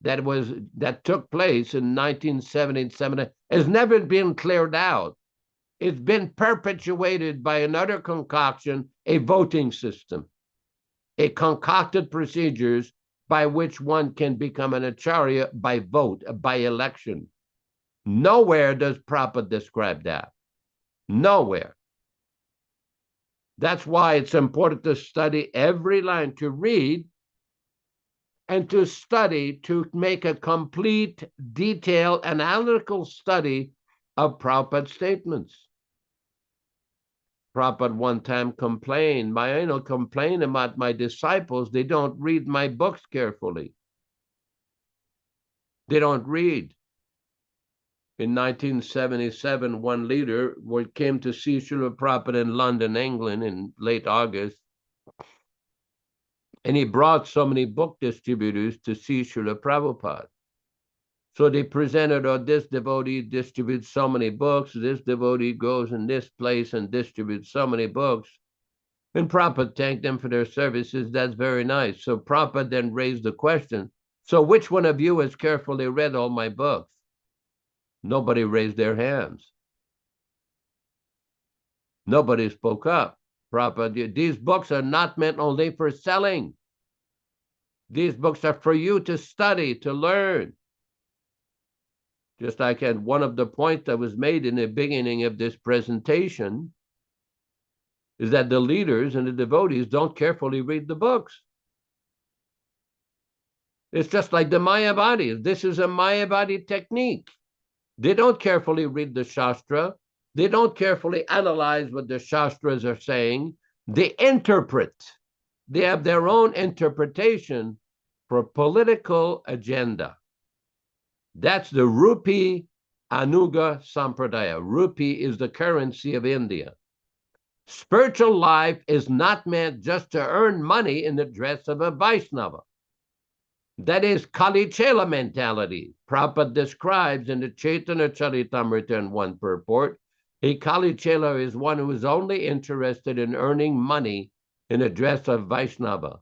that took place in 1977 has never been cleared out. It's been perpetuated by another concoction, a voting system, a concocted procedures by which one can become an acharya by vote, by election. Nowhere does Prabhupada describe that. Nowhere. That's why it's important to study every line, to read and to study, to make a complete, detailed, analytical study of Prabhupada's statements. Prabhupada one time complained about my disciples. They don't read my books carefully. They don't read. In 1977, one leader came to see Srila Prabhupada in London, England, in late August, and he brought so many book distributors to see Srila Prabhupada. So they presented, oh, this devotee distributes so many books, this devotee goes in this place and distributes so many books. And Prabhupada thanked them for their services. That's very nice. So Prabhupada then raised the question, so which one of you has carefully read all my books? Nobody raised their hands. Nobody spoke up. Prabhupada, these books are not meant only for selling. These books are for you to study, to learn. Just like one of the points that was made in the beginning of this presentation is that the leaders and the devotees don't carefully read the books. It's just like the Mayavadis. This is a Mayavadi technique. They don't carefully read the Shastra. They don't carefully analyze what the Shastras are saying. They interpret. They have their own interpretation for political agenda. That's the Rupee Anuga Sampradaya. Rupee is the currency of India. Spiritual life is not meant just to earn money in the dress of a Vaishnava. That is Kali Chela mentality. Prabhupada describes in the Chaitanya Charitamrita in one purport, a Kali Chela is one who is only interested in earning money in the dress of Vaishnava.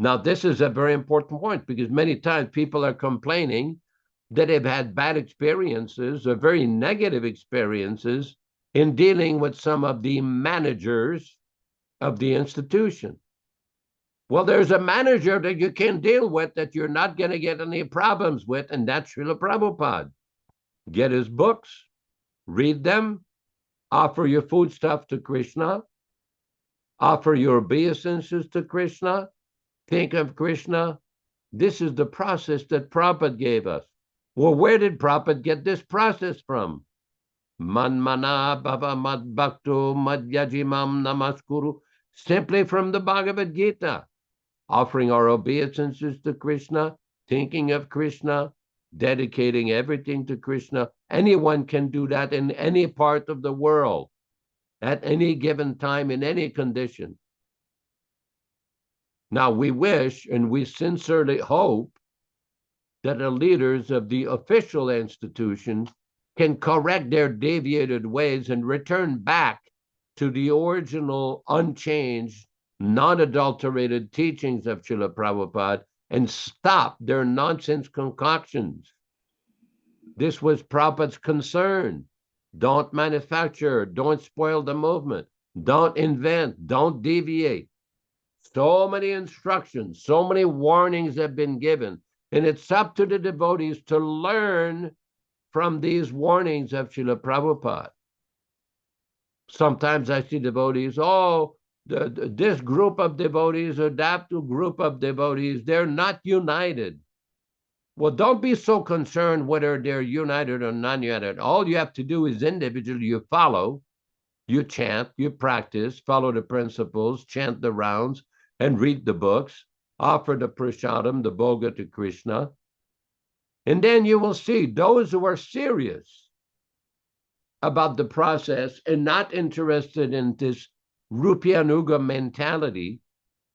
Now, this is a very important point, because many times people are complaining that they've had bad experiences or very negative experiences in dealing with some of the managers of the institution. Well, there's a manager that you can deal with that you're not going to get any problems with, and that's Srila Prabhupada. Get his books, read them, offer your foodstuff to Krishna, offer your obeisances to Krishna, think of Krishna. This is the process that Prabhupada gave us. Well, where did Prabhupada get this process from? Manmana bhava mad bhakto madhyajimam namaskuru, simply from the Bhagavad Gita, offering our obeisances to Krishna, thinking of Krishna, dedicating everything to Krishna. Anyone can do that in any part of the world, at any given time, in any condition. Now, we wish and we sincerely hope that the leaders of the official institutions can correct their deviated ways and return back to the original, unchanged, non-adulterated teachings of Srila Prabhupada and stop their nonsense concoctions. This was Prabhupada's concern. Don't manufacture, don't spoil the movement, don't invent, don't deviate. So many instructions, so many warnings have been given, and it's up to the devotees to learn from these warnings of Srila Prabhupada. Sometimes I see devotees, this group of devotees or that group of devotees, they're not united. Well, don't be so concerned whether they're united or non-united. All you have to do is individually you follow, you chant, you practice, follow the principles, chant the rounds, and read the books, offer the prasadam, the bhoga to Krishna. And then you will see those who are serious about the process and not interested in this Rupyanuga mentality,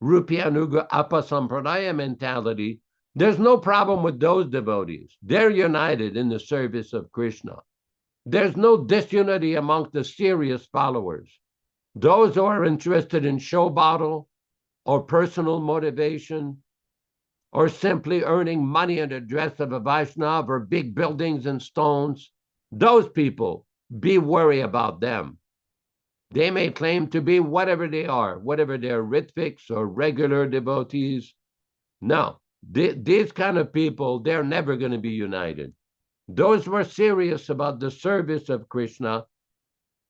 Rupyanuga Apasampradaya mentality, there's no problem with those devotees. They're united in the service of Krishna. There's no disunity among the serious followers. Those who are interested in show battle or personal motivation or simply earning money in the dress of a Vaishnava or big buildings and stones, those people, be wary about them. They may claim to be whatever they are, whether they're Ritviks or regular devotees. No, these kind of people, they're never going to be united. Those who are serious about the service of Krishna,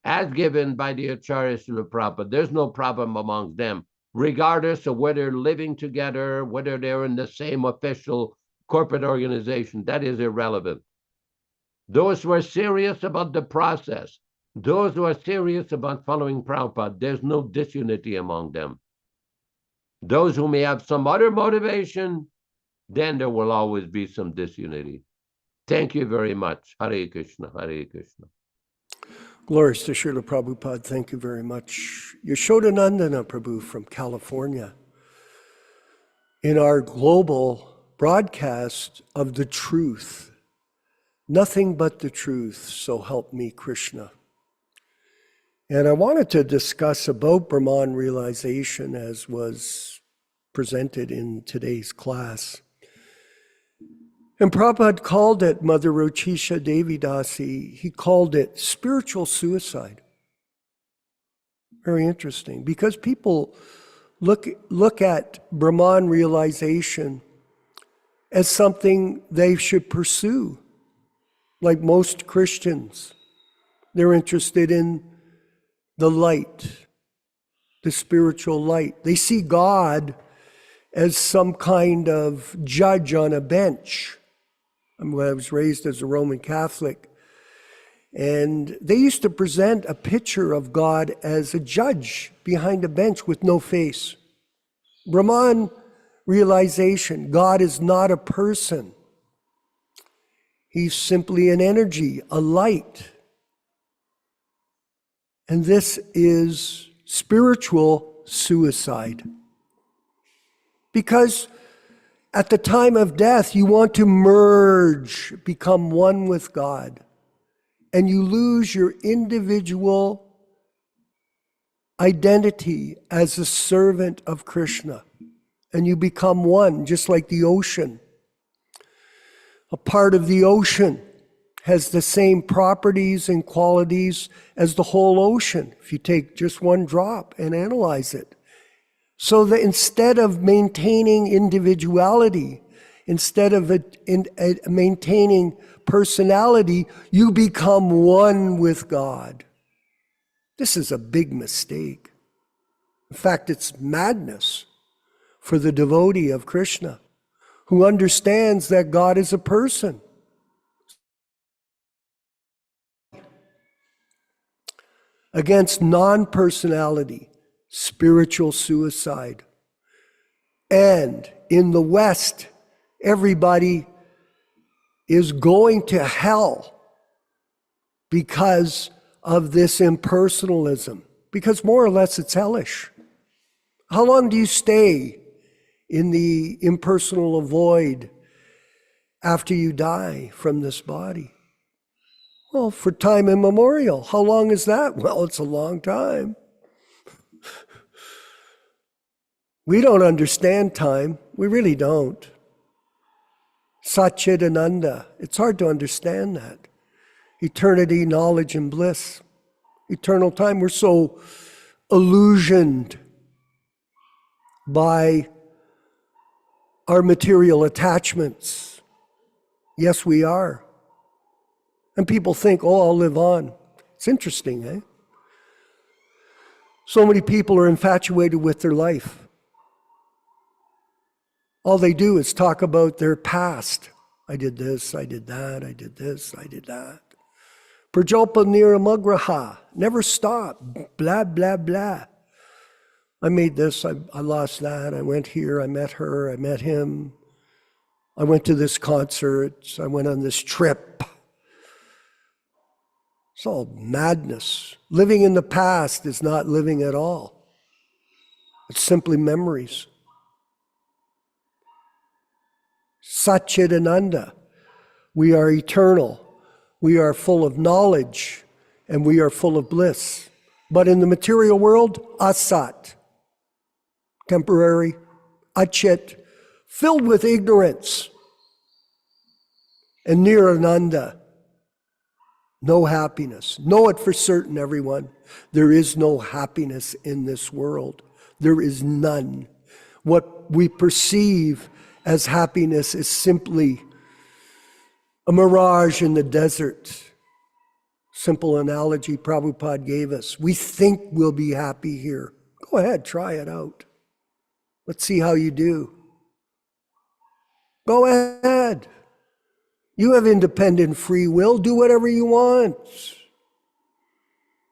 as given by the Acharya Srila Prabhupada, there's no problem among them, regardless of whether they're living together, whether they're in the same official corporate organization. That is irrelevant. Those who are serious about the process, those who are serious about following Prabhupada, there's no disunity among them. Those who may have some other motivation, then there will always be some disunity. Thank you very much. Hare Krishna, Hare Krishna. Glories to Srila Prabhupada. Thank you very much. Yashodanandana Prabhu from California. In our global broadcast of the truth, nothing but the truth, so help me Krishna. And I wanted to discuss about Brahman realization as was presented in today's class. And Prabhupada called it, Mother Rochisha Devidasi, he called it spiritual suicide. Very interesting, because people look at Brahman realization as something they should pursue. Like most Christians, they're interested in the light, the spiritual light. They see God as some kind of judge on a bench. I was raised as a Roman Catholic, and they used to present a picture of God as a judge behind a bench with no face. Brahman realization, God is not a person. He's simply an energy, a light. And this is spiritual suicide. Because at the time of death, you want to merge, become one with God, and you lose your individual identity as a servant of Krishna, and you become one, just like the ocean. A part of the ocean has the same properties and qualities as the whole ocean, if you take just one drop and analyze it. So that instead of maintaining individuality, instead of maintaining personality, you become one with God. This is a big mistake. In fact, it's madness for the devotee of Krishna who understands that God is a person. Against non-personality, spiritual suicide. And in the West, everybody is going to hell because of this impersonalism, because more or less it's hellish. How long do you stay in the impersonal void after you die from this body? Well, for time immemorial. How long is that? Well, it's a long time. We don't understand time. We really don't. Satchidananda. It's hard to understand that. Eternity, knowledge, and bliss. Eternal time. We're so illusioned by our material attachments. Yes, we are. And people think, oh, I'll live on. It's interesting, eh? So many people are infatuated with their life. All they do is talk about their past. I did this, I did that, I did this, I did that. Prajalpa niramagraha, never stop, blah, blah, blah. I made this, I lost that, I went here, I met her, I met him. I went to this concert, I went on this trip. It's all madness. Living in the past is not living at all. It's simply memories. Satchidananda. We are eternal. We are full of knowledge and we are full of bliss. But in the material world, asat. Temporary, achit, filled with ignorance. And nirananda. No happiness. Know it for certain, everyone. There is no happiness in this world. There is none. What we perceive as happiness is simply a mirage in the desert. Simple analogy Prabhupada gave us. We think we'll be happy here. Go ahead, try it out. Let's see how you do. Go ahead. You have independent free will. Do whatever you want.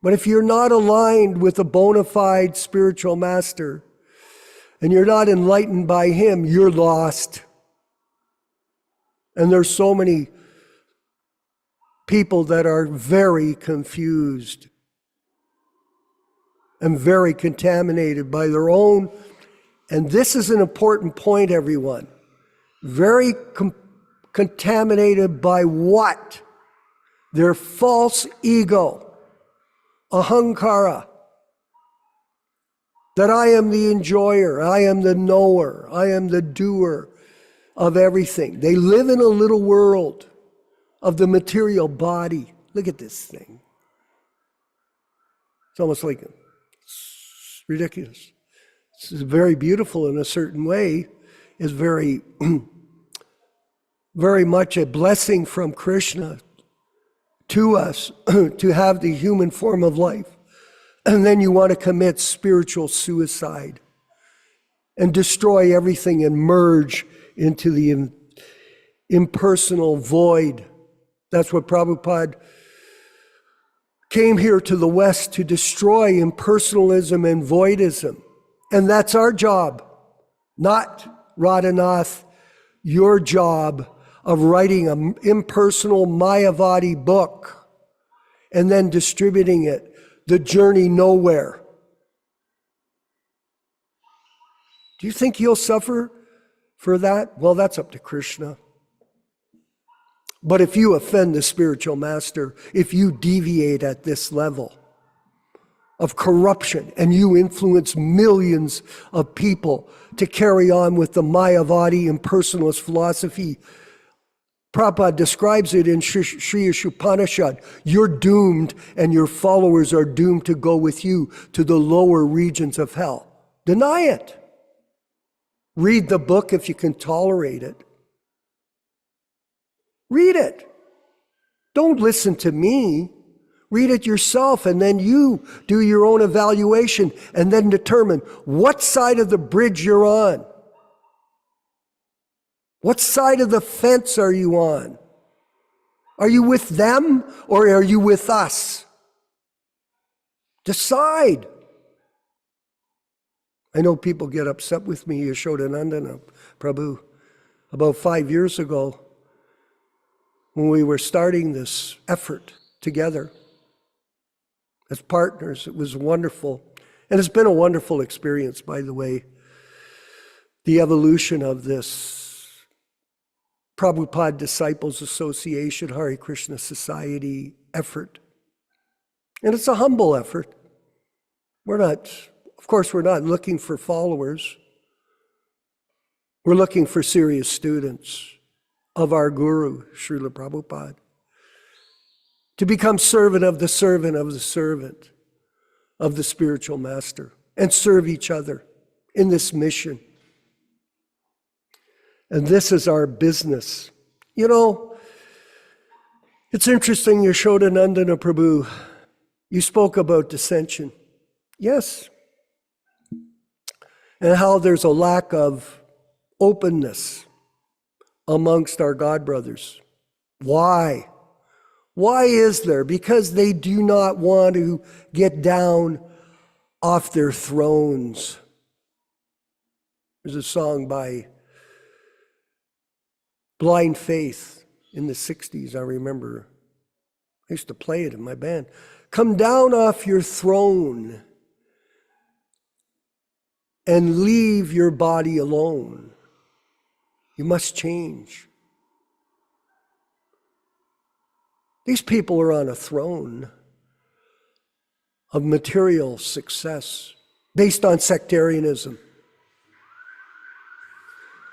But if you're not aligned with a bona fide spiritual master, and you're not enlightened by him, you're lost. And there's so many people that are very confused and very contaminated by their own, and this is an important point, everyone, very contaminated by what? Their false ego, ahankara. That I am the enjoyer, I am the knower, I am the doer of everything. They live in a little world of the material body. Look at this thing. It's almost like, it's ridiculous. It's very beautiful in a certain way. It's very, very much a blessing from Krishna to us to have the human form of life. And then you want to commit spiritual suicide and destroy everything and merge into the impersonal void. That's what Prabhupada came here to the West to destroy, impersonalism and voidism. And that's our job, not Radhanath, your job of writing an impersonal Mayavadi book and then distributing it. The journey nowhere. Do you think you'll suffer for that? Well, that's up to Krishna. But if you offend the spiritual master, if you deviate at this level of corruption and you influence millions of people to carry on with the Mayavadi impersonalist philosophy, Prabhupada describes it in Sri Upanishad. You're doomed and your followers are doomed to go with you to the lower regions of hell. Deny it. Read the book if you can tolerate it. Read it. Don't listen to me. Read it yourself, and then you do your own evaluation and then determine what side of the bridge you're on. What side of the fence are you on? Are you with them or are you with us? Decide. I know people get upset with me, Yashodanandana Prabhu, about 5 years ago when we were starting this effort together as partners. It was wonderful. And it's been a wonderful experience, by the way, the evolution of this Prabhupada Disciples Association, Hare Krishna Society effort. And it's a humble effort. Of course, we're not looking for followers. We're looking for serious students of our Guru, Srila Prabhupada, to become servant of the servant of the servant of the spiritual master and serve each other in this mission. And this is our business. You know, it's interesting, Yashodanandana Prabhu, you spoke about dissension. Yes. And how there's a lack of openness amongst our God brothers. Why? Why is there? Because they do not want to get down off their thrones. There's a song by Blind Faith in the 60s, I remember. I used to play it in my band. Come down off your throne and leave your body alone. You must change. These people are on a throne of material success based on sectarianism.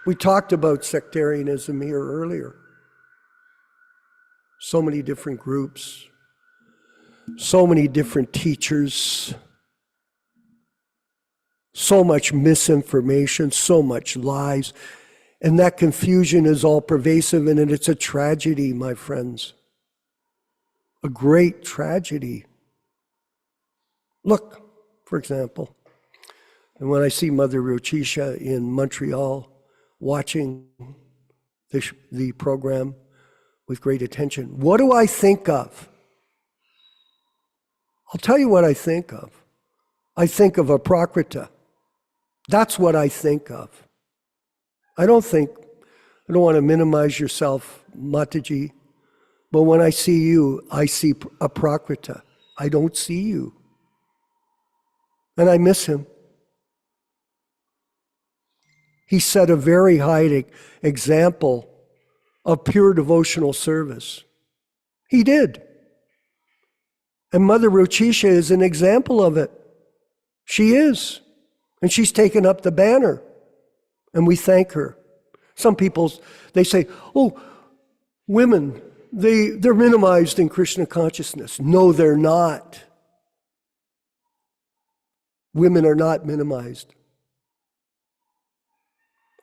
We talked about sectarianism here earlier. So many different groups, so many different teachers, so much misinformation, so much lies, and that confusion is all pervasive, and it's a tragedy, my friends. A great tragedy. Look, for example, and when I see Mother Rochisha in Montreal watching the program with great attention, what do I think of? I'll tell you what I think of. I think of Aprakrita. That's what I think of. I don't want to minimize yourself, Mataji, but when I see you, I see Aprakrita. I don't see you. And I miss him. He set a very high example of pure devotional service. He did. And Mother Rochisha is an example of it. She is. And she's taken up the banner. And we thank her. Some people, they say, oh, women, they're minimized in Krishna consciousness. No, they're not. Women are not minimized.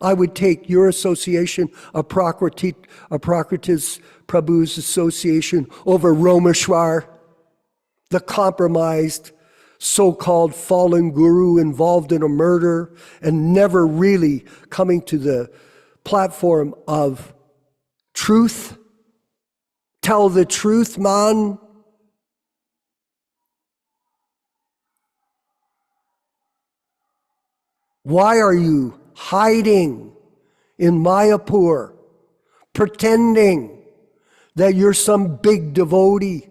I would take your association, Aprakrita's Prabhu's association, over Romeshwar, the compromised, so-called fallen guru involved in a murder and never really coming to the platform of truth. Tell the truth, man. Why are you hiding in Mayapur, pretending that you're some big devotee?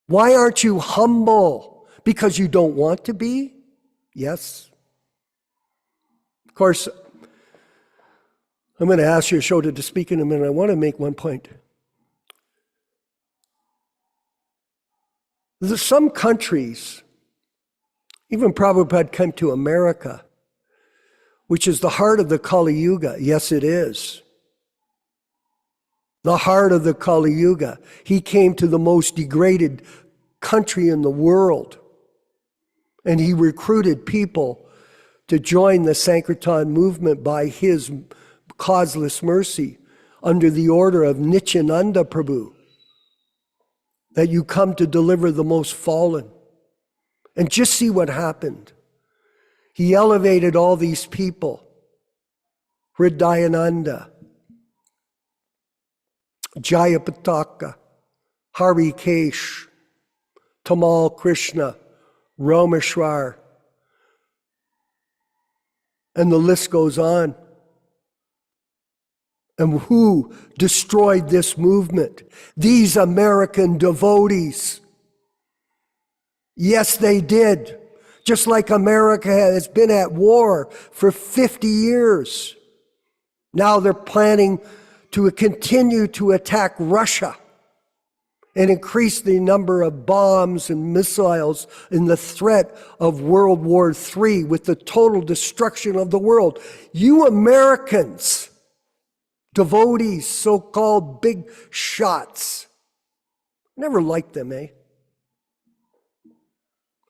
Why aren't you humble? Because you don't want to be? Yes. Of course, I'm going to ask Yashoda to speak in a minute. I want to make one point. There's some countries, even Prabhupada came to America, which is the heart of the Kali Yuga. Yes, it is. The heart of the Kali Yuga. He came to the most degraded country in the world, and he recruited people to join the Sankirtan movement by his causeless mercy under the order of Nityananda Prabhu. that you come to deliver the most fallen. And just see what happened. He elevated all these people. Hridayananda, Jayapataka, Harikesh, Tamal Krishna, Rameshwar, and the list goes on. And who destroyed this movement? These American devotees. Yes, they did. Just like America has been at war for 50 years. Now they're planning to continue to attack Russia and increase the number of bombs and missiles in the threat of World War III with the total destruction of the world. You Americans, devotees, so-called big shots, never liked them, eh?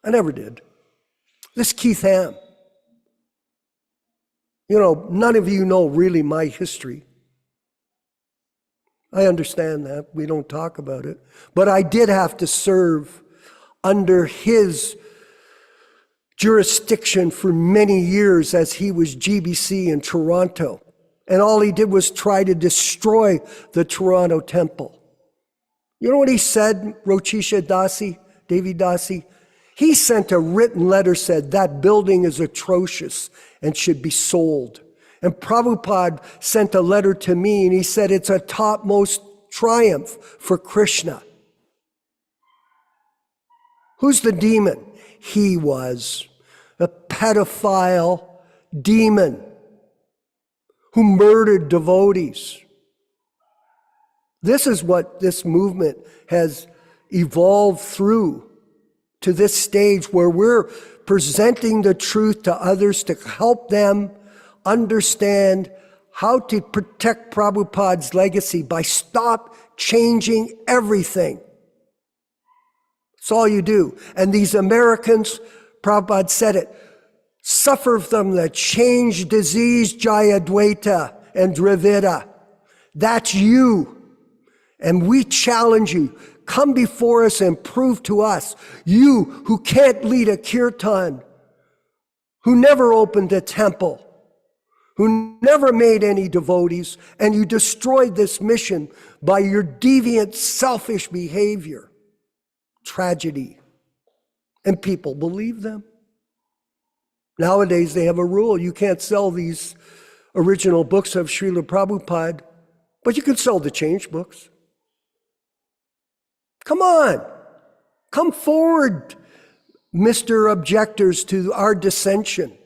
I never did. This Keith Ham. You know, none of you know really my history. I understand that. We don't talk about it. But I did have to serve under his jurisdiction for many years as he was GBC in Toronto. And all he did was try to destroy the Toronto temple. You know what he said, Rochisha Dasi, Devi Dasi? He sent a written letter, said that building is atrocious and should be sold. And Prabhupada sent a letter to me and he said it's a topmost triumph for Krishna. Who's the demon? He was a pedophile demon who murdered devotees. This is what this movement has evolved through to this stage where we're presenting the truth to others to help them understand how to protect Prabhupada's legacy by stop changing everything. That's all you do. And these Americans, Prabhupada said it, suffer from the change disease, Jayadvaita and Dravida. That's you. And we challenge you. Come before us and prove to us, you who can't lead a kirtan, who never opened a temple, who never made any devotees, and you destroyed this mission by your deviant, selfish behavior. Tragedy. And people believe them. Nowadays, they have a rule. You can't sell these original books of Srila Prabhupada, but you can sell the change books. Come on. Come forward, Mr. Objectors, to our dissension.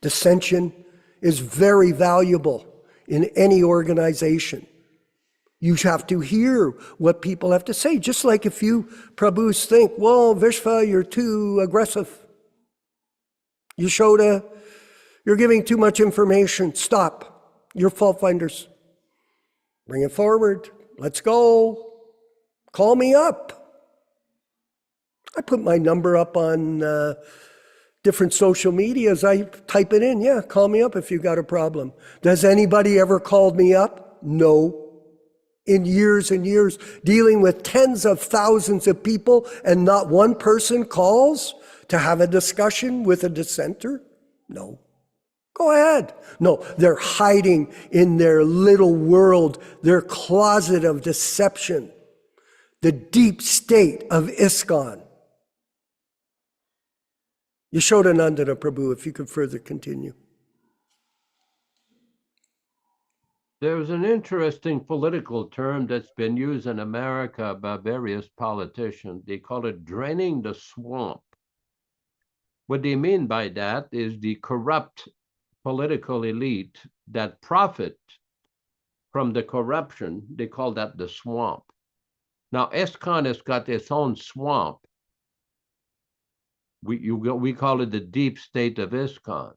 Dissension is very valuable in any organization. You have to hear what people have to say. Just like if you Prabhus think, well, Vishva, you're too aggressive. Yashoda, you're giving too much information. Stop. You're fault finders. Bring it forward. Let's go. Call me up. I put my number up on different social medias. I type it in. Yeah, call me up if you got a problem. Does anybody ever called me up? No. In years and years, dealing with tens of thousands of people and not one person calls to have a discussion with a dissenter? No. Go ahead. No, they're hiding in their little world, their closet of deception. The deep state of ISKCON. Yashodanandana Prabhu, if you could further continue. There's an interesting political term that's been used in America by various politicians. They call it draining the swamp. What they mean by that is the corrupt political elite that profit from the corruption. They call that the swamp. Now, ISKCON has got its own swamp. We call it the deep state of ISKCON.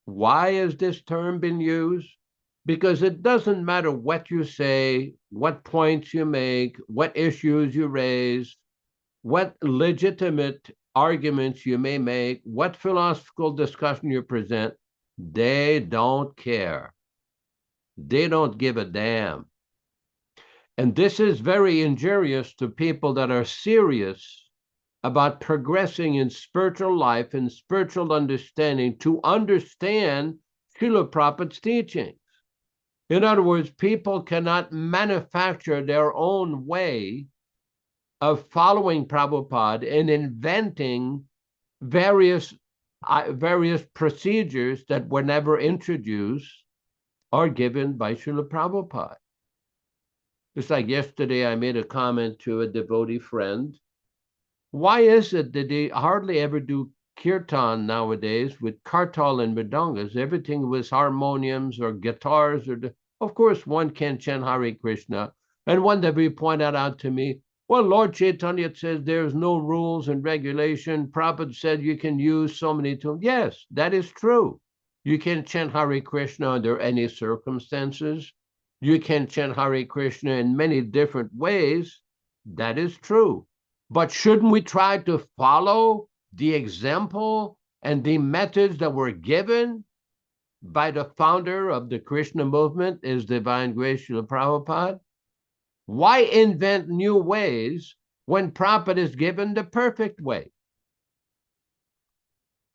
Why has this term been used? Because it doesn't matter what you say, what points you make, what issues you raise, what legitimate arguments you may make, what philosophical discussion you present, they don't care. They don't give a damn. And this is very injurious to people that are serious about progressing in spiritual life and spiritual understanding, to understand Srila Prabhupada's teachings. In other words, people cannot manufacture their own way of following Prabhupada and inventing various procedures that were never introduced or given by Srila Prabhupada. Just like yesterday, I made a comment to a devotee friend. Why is it that they hardly ever do kirtan nowadays with kartal and mridangas? Everything was harmoniums or guitars. Of course, one can chant Hare Krishna. And one devotee pointed out to me, well, Lord Chaitanya says there's no rules and regulation. Prabhupada said you can use so many tools. Yes, that is true. You can chant Hare Krishna under any circumstances. You can chant Hare Krishna in many different ways. That is true. But shouldn't we try to follow the example and the methods that were given by the founder of the Krishna movement, His Divine Grace Srila Prabhupada? Why invent new ways when Prabhupada is given the perfect way?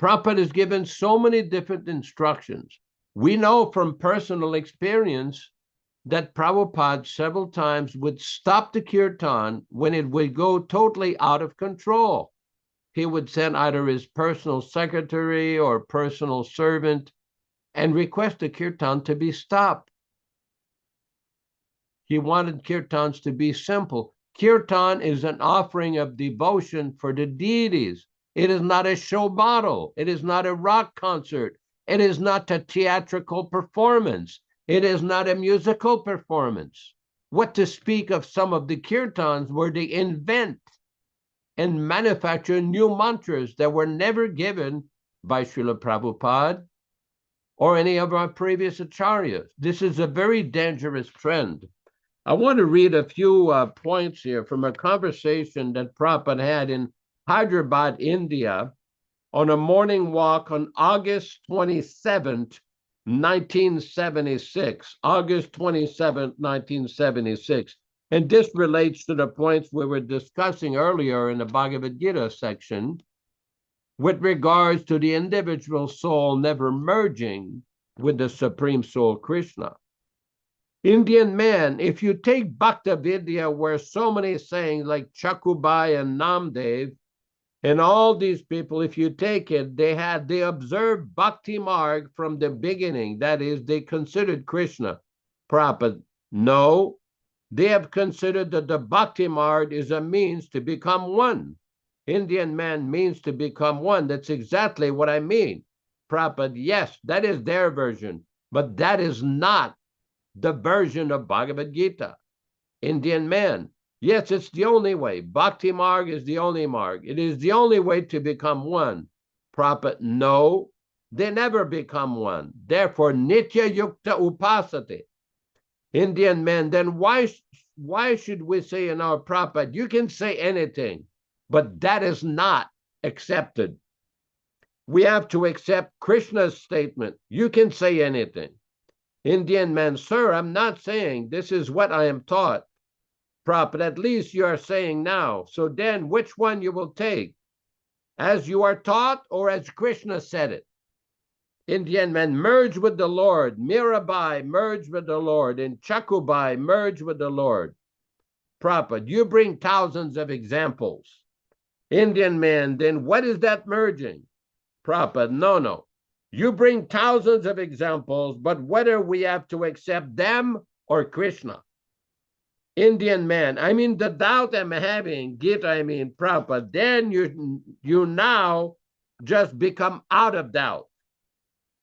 Prabhupada is given so many different instructions. We know from personal experience that Prabhupada several times would stop the kirtan when it would go totally out of control. He would send either his personal secretary or personal servant and request the kirtan to be stopped. He wanted kirtans to be simple. Kirtan is an offering of devotion for the deities. It is not a show bottle. It is not a rock concert. It is not a theatrical performance. It is not a musical performance. What to speak of some of the kirtans where they invent and manufacture new mantras that were never given by Srila Prabhupada or any of our previous acharyas. This is a very dangerous trend. I want to read a few points here from a conversation that Prabhupada had in Hyderabad, India, on a morning walk on August 27th, 1976. August 27th, 1976. And this relates to the points we were discussing earlier in the Bhagavad Gita section with regards to the individual soul never merging with the Supreme Soul Krishna. Indian man, if you take Bhakta Vidya, where so many sayings like Chakubai and Namdev, and all these people, if you take it, they observed Bhakti Marg from the beginning. That is, they considered Krishna. Prabhupada, no, they have considered that the Bhakti Marg is a means to become one. Indian man means to become one. That's exactly what I mean. Prabhupada, yes, that is their version, but that is not the version of Bhagavad Gita. Indian man, yes, it's the only way. Bhakti Marg is the only marg. It is the only way to become one. Prabhupada, no, they never become one. Therefore, Nitya Yukta Upasati. Indian man, then why should we say in our Prabhupada, you can say anything, but that is not accepted. We have to accept Krishna's statement. You can say anything. Indian man, sir, I'm not saying this is what I am taught. Prabhupada, at least you are saying now. So then which one you will take? As you are taught or as Krishna said it? Indian man, merge with the Lord. Mirabai, merge with the Lord. And Chakubai, merge with the Lord. Prabhupada, you bring thousands of examples. Indian man, then what is that merging? Prabhupada, no. You bring thousands of examples, but whether we have to accept them or Krishna. Indian man, I mean, the doubt I'm having, Gita, I mean, Prabhupada, then you now just become out of doubt.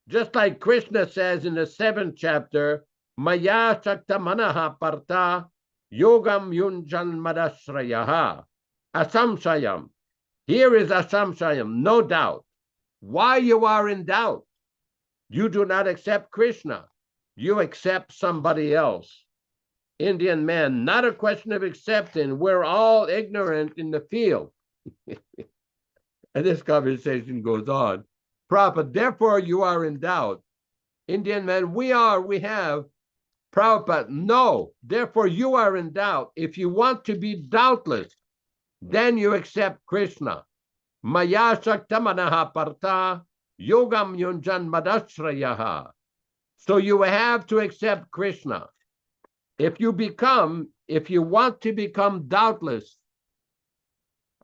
Just like Krishna says in the 7th chapter, Maya Shakta Manaha Parta Yogam Yunjan Madasrayaha. Asamshayam. Here is Asamshayam, no doubt. Why you are in doubt? You do not accept Krishna. You accept somebody else. Indian man, not a question of accepting. We're all ignorant in the field. And this conversation goes on. Prabhupada, therefore you are in doubt. Indian man, we have Prabhupada, no. Therefore, you are in doubt. If you want to be doubtless, then you accept Krishna. Maya Shaktamanaha Partha Yogam Yunjan Madashrayaha. So you have to accept Krishna. If you want to become doubtless,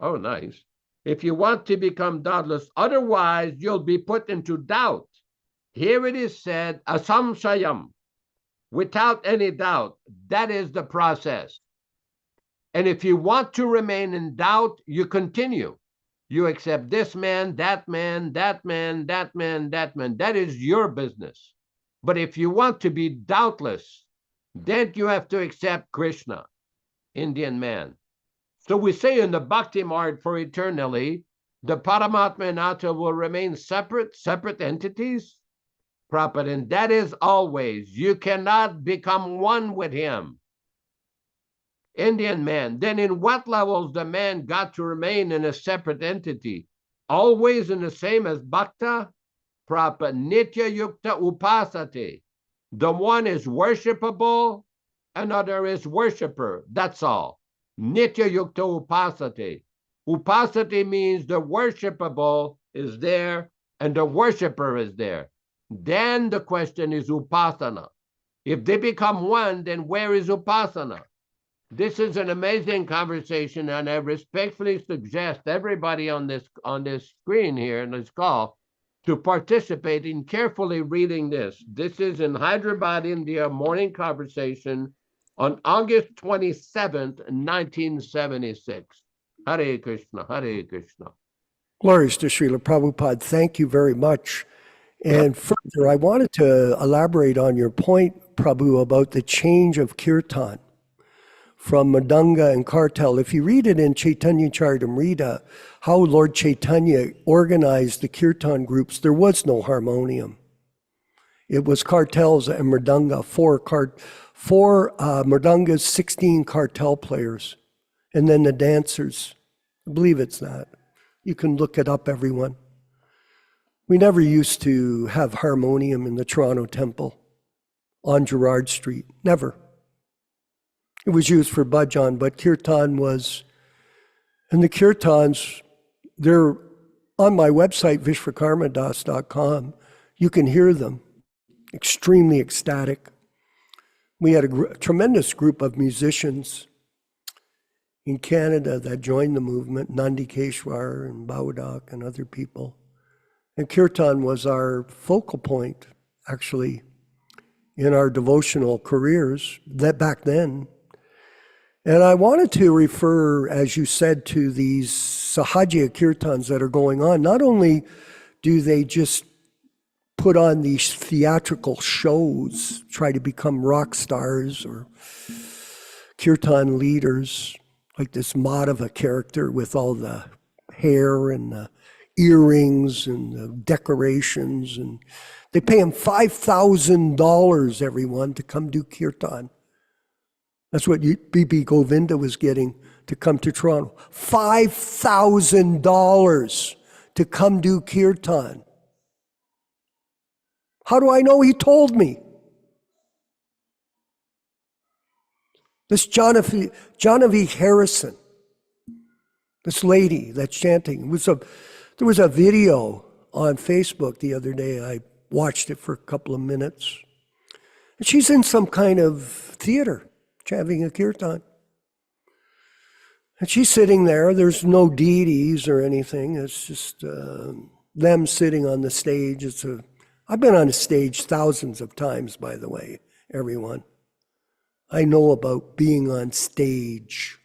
oh, nice. If you want to become doubtless, otherwise you'll be put into doubt. Here it is said, asamshayam, without any doubt. That is the process. And if you want to remain in doubt, you continue. You accept this man, that man, that man, that man, that man. That is your business. But if you want to be doubtless, then you have to accept Krishna, Indian man. So we say in the Bhakti Mart for eternally, the Paramatma and Atta will remain separate entities. Prabhupada, and that is always. You cannot become one with him. Indian man. Then in what levels the man got to remain in a separate entity? Always in the same as Bhakta? Prabhupada, Nitya Yukta Upasate. The one is worshipable, another is worshipper. That's all. Nitya Yukta Upasate. Upasate means the worshipable is there and the worshipper is there. Then the question is Upasana. If they become one, then where is Upasana? This is an amazing conversation, and I respectfully suggest everybody on this screen here in this call to participate in carefully reading this. This is in Hyderabad, India, morning conversation on August 27th, 1976. Hare Krishna, Hare Krishna. Glories to Srila Prabhupada. Thank you very much. And further, I wanted to elaborate on your point, Prabhu, about the change of kirtan from Madanga and Kartal. If you read it in Chaitanya Charitamrita, how Lord Chaitanya organized the kirtan groups, there was no harmonium. It was kartals and mridanga, four mridangas, 16 kartal players, and then the dancers. I believe it's that. You can look it up, everyone. We never used to have harmonium in the Toronto Temple on Gerrard Street. Never. It was used for bhajan, but kirtan was, and the kirtans, they're on my website, vishwakarmadas.com. You can hear them, extremely ecstatic. We had a tremendous group of musicians in Canada that joined the movement, Nandi Keshwar and Baudak and other people. And kirtan was our focal point, actually, in our devotional careers that back then. And I wanted to refer, as you said, to these Sahajya kirtans that are going on. Not only do they just put on these theatrical shows, try to become rock stars or kirtan leaders, like this Madhava character with all the hair and the earrings and the decorations, and they pay him $5,000, everyone, to come do kirtan. That's what B.B. Govinda was getting to come to Toronto. $5,000 to come do kirtan. How do I know? He told me. This Janavi Harrison, this lady that's chanting, there was a video on Facebook the other day. I watched it for a couple of minutes. And she's in some kind of theater, having a kirtan. And she's sitting there. There's no deities or anything. It's just them sitting on the stage. I've been on a stage thousands of times, by the way, everyone. I know about being on stage.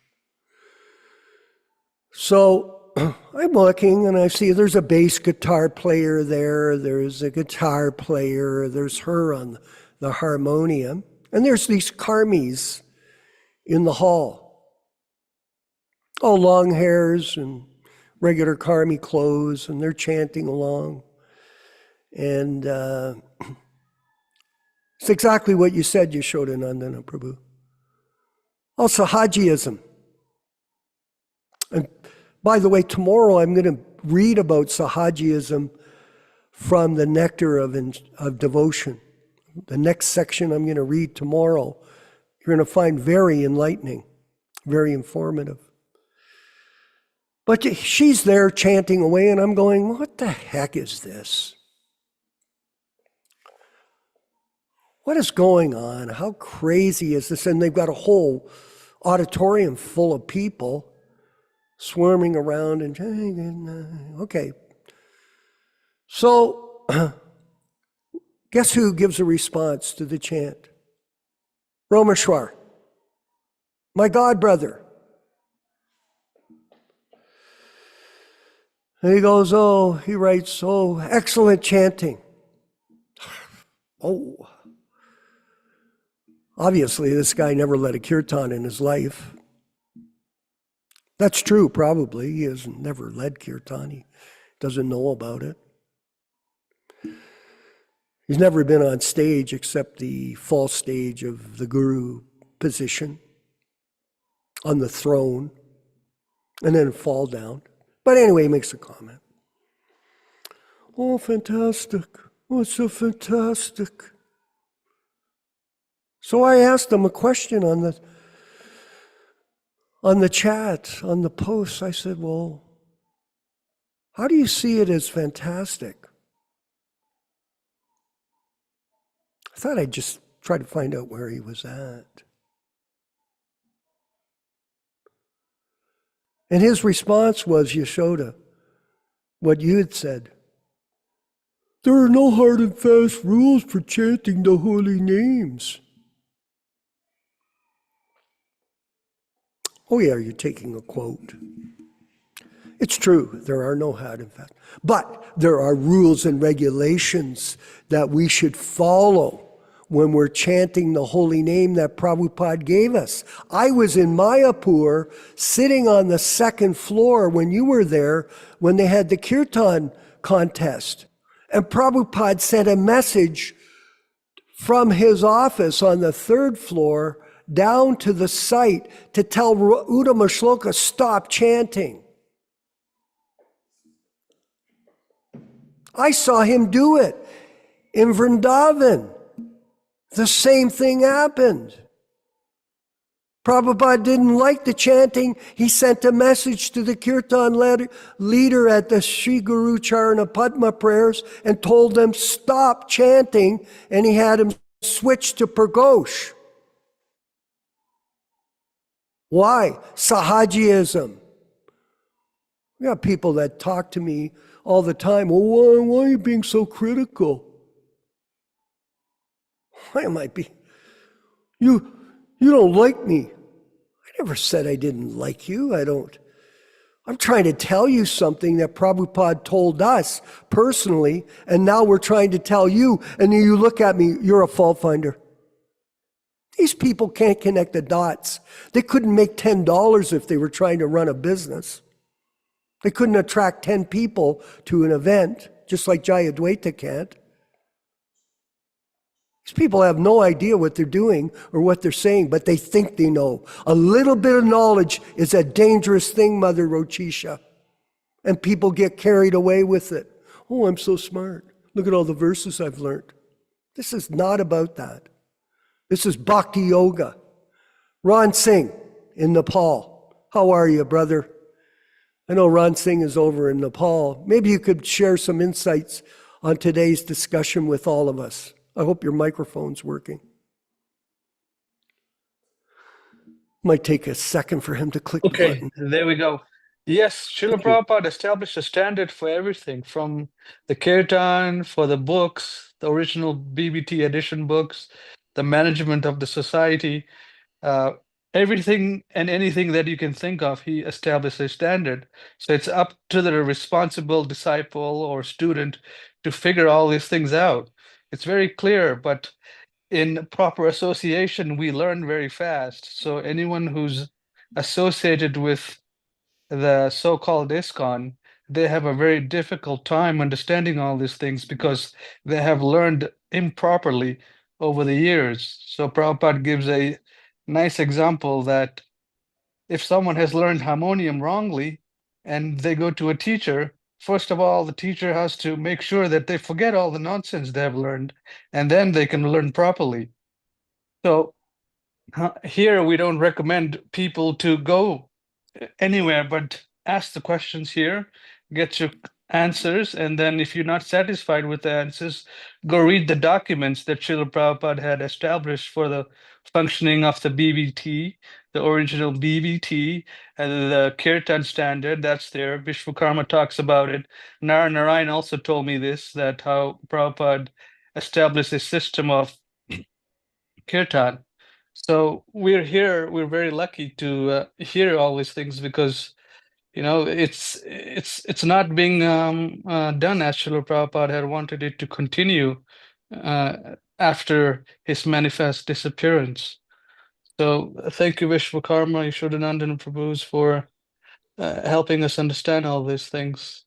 So I'm looking and I see there's a bass guitar player there, there's a guitar player, there's her on the harmonium, and there's these karmis in the hall. All long hairs and regular karmi clothes, and they're chanting along. And it's exactly what you said, Yashodanandana Prabhu. Also, Hajiism. And by the way, tomorrow I'm going to read about Sahajiism from the Nectar of Devotion. The next section I'm going to read tomorrow, you're going to find very enlightening, very informative. But she's there chanting away, and I'm going, what the heck is this? What is going on? How crazy is this? And they've got a whole auditorium full of people swarming around and okay. So guess who gives a response to the chant? Romeshwar, my God brother. And he goes, he writes, excellent chanting. Obviously, this guy never led a kirtan in his life. That's true, probably. He has never led kirtan. He doesn't know about it. He's never been on stage except the false stage of the guru position on the throne and then fall down. But anyway, he makes a comment. Oh, fantastic. Oh, it's so fantastic. So I asked him a question on the chat, on the post. I said, well, how do you see it as fantastic? I thought I'd just try to find out where he was at. And his response was, Yashoda, what you had said. There are no hard and fast rules for chanting the holy names. Oh yeah, you're taking a quote. It's true, there are no hard and fast. But there are rules and regulations that we should follow when we're chanting the holy name that Prabhupada gave us. I was in Mayapur, sitting on the second floor when you were there, when they had the kirtan contest. And Prabhupada sent a message from his office on the third floor down to the site to tell Uttama Shloka, stop chanting. I saw him do it in Vrindavan. The same thing happened. Prabhupada didn't like the chanting. He sent a message to the kirtan leader at the Sri Guru Charana Padma prayers and told them stop chanting, and he had him switch to Pragosh. Why? Sahajiism. We got people that talk to me all the time. Well, why are you being so critical? Why am I being? You don't like me. I never said I didn't like you. I'm trying to tell you something that Prabhupada told us personally, and now we're trying to tell you, and you look at me, you're a fault finder. These people can't connect the dots. They couldn't make $10 if they were trying to run a business. They couldn't attract 10 people to an event, just like Jayadvaita can't. These people have no idea what they're doing or what they're saying, but they think they know. A little bit of knowledge is a dangerous thing, Mother Rochisha. And people get carried away with it. Oh, I'm so smart. Look at all the verses I've learned. This is not about that. This is Bhakti Yoga. Ron Singh in Nepal. How are you, brother? I know Ron Singh is over in Nepal. Maybe you could share some insights on today's discussion with all of us. I hope your microphone's working. Might take a second for him to click the button. There we go. Yes, Srila Prabhupada established a standard for everything, from the kirtan, for the books, the original BBT edition books, the management of the society, everything and anything that you can think of, he established a standard. So it's up to the responsible disciple or student to figure all these things out. It's very clear, but in proper association, we learn very fast. So anyone who's associated with the so-called ISKCON, they have a very difficult time understanding all these things because they have learned improperly over the years. So Prabhupada gives a nice example that if someone has learned harmonium wrongly and they go to a teacher, first of all, the teacher has to make sure that they forget all the nonsense they've learned, and then they can learn properly. So here we don't recommend people to go anywhere, but ask the questions here, get your answers, and then if you're not satisfied with the answers, go read the documents that Srila Prabhupada had established for the functioning of the BBT, the original BBT, and the Kirtan standard, that's there. Vishwakarma talks about it. Narayan also told me this, that how Prabhupada established a system of Kirtan. So we're here, we're very lucky to hear all these things, because it's not being done as Srila Prabhupada had wanted it to continue after his manifest disappearance. So thank you, Vishwakarma, Yashodananda, and Prabhus, for helping us understand all these things.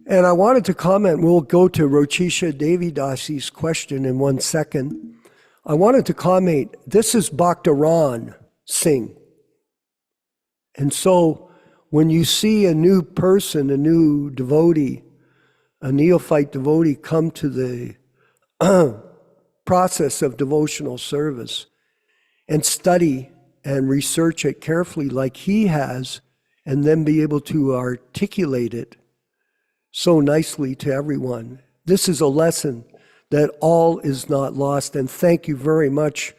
And I wanted to comment, we'll go to Rochisha Devi Dasi's question in 1 second. I wanted to comment, this is Bhaktaran Singh. And so when you see a new person, a new devotee, a neophyte devotee come to the process of devotional service and study and research it carefully like he has, and then be able to articulate it so nicely to everyone. This is a lesson that all is not lost. And thank you very much,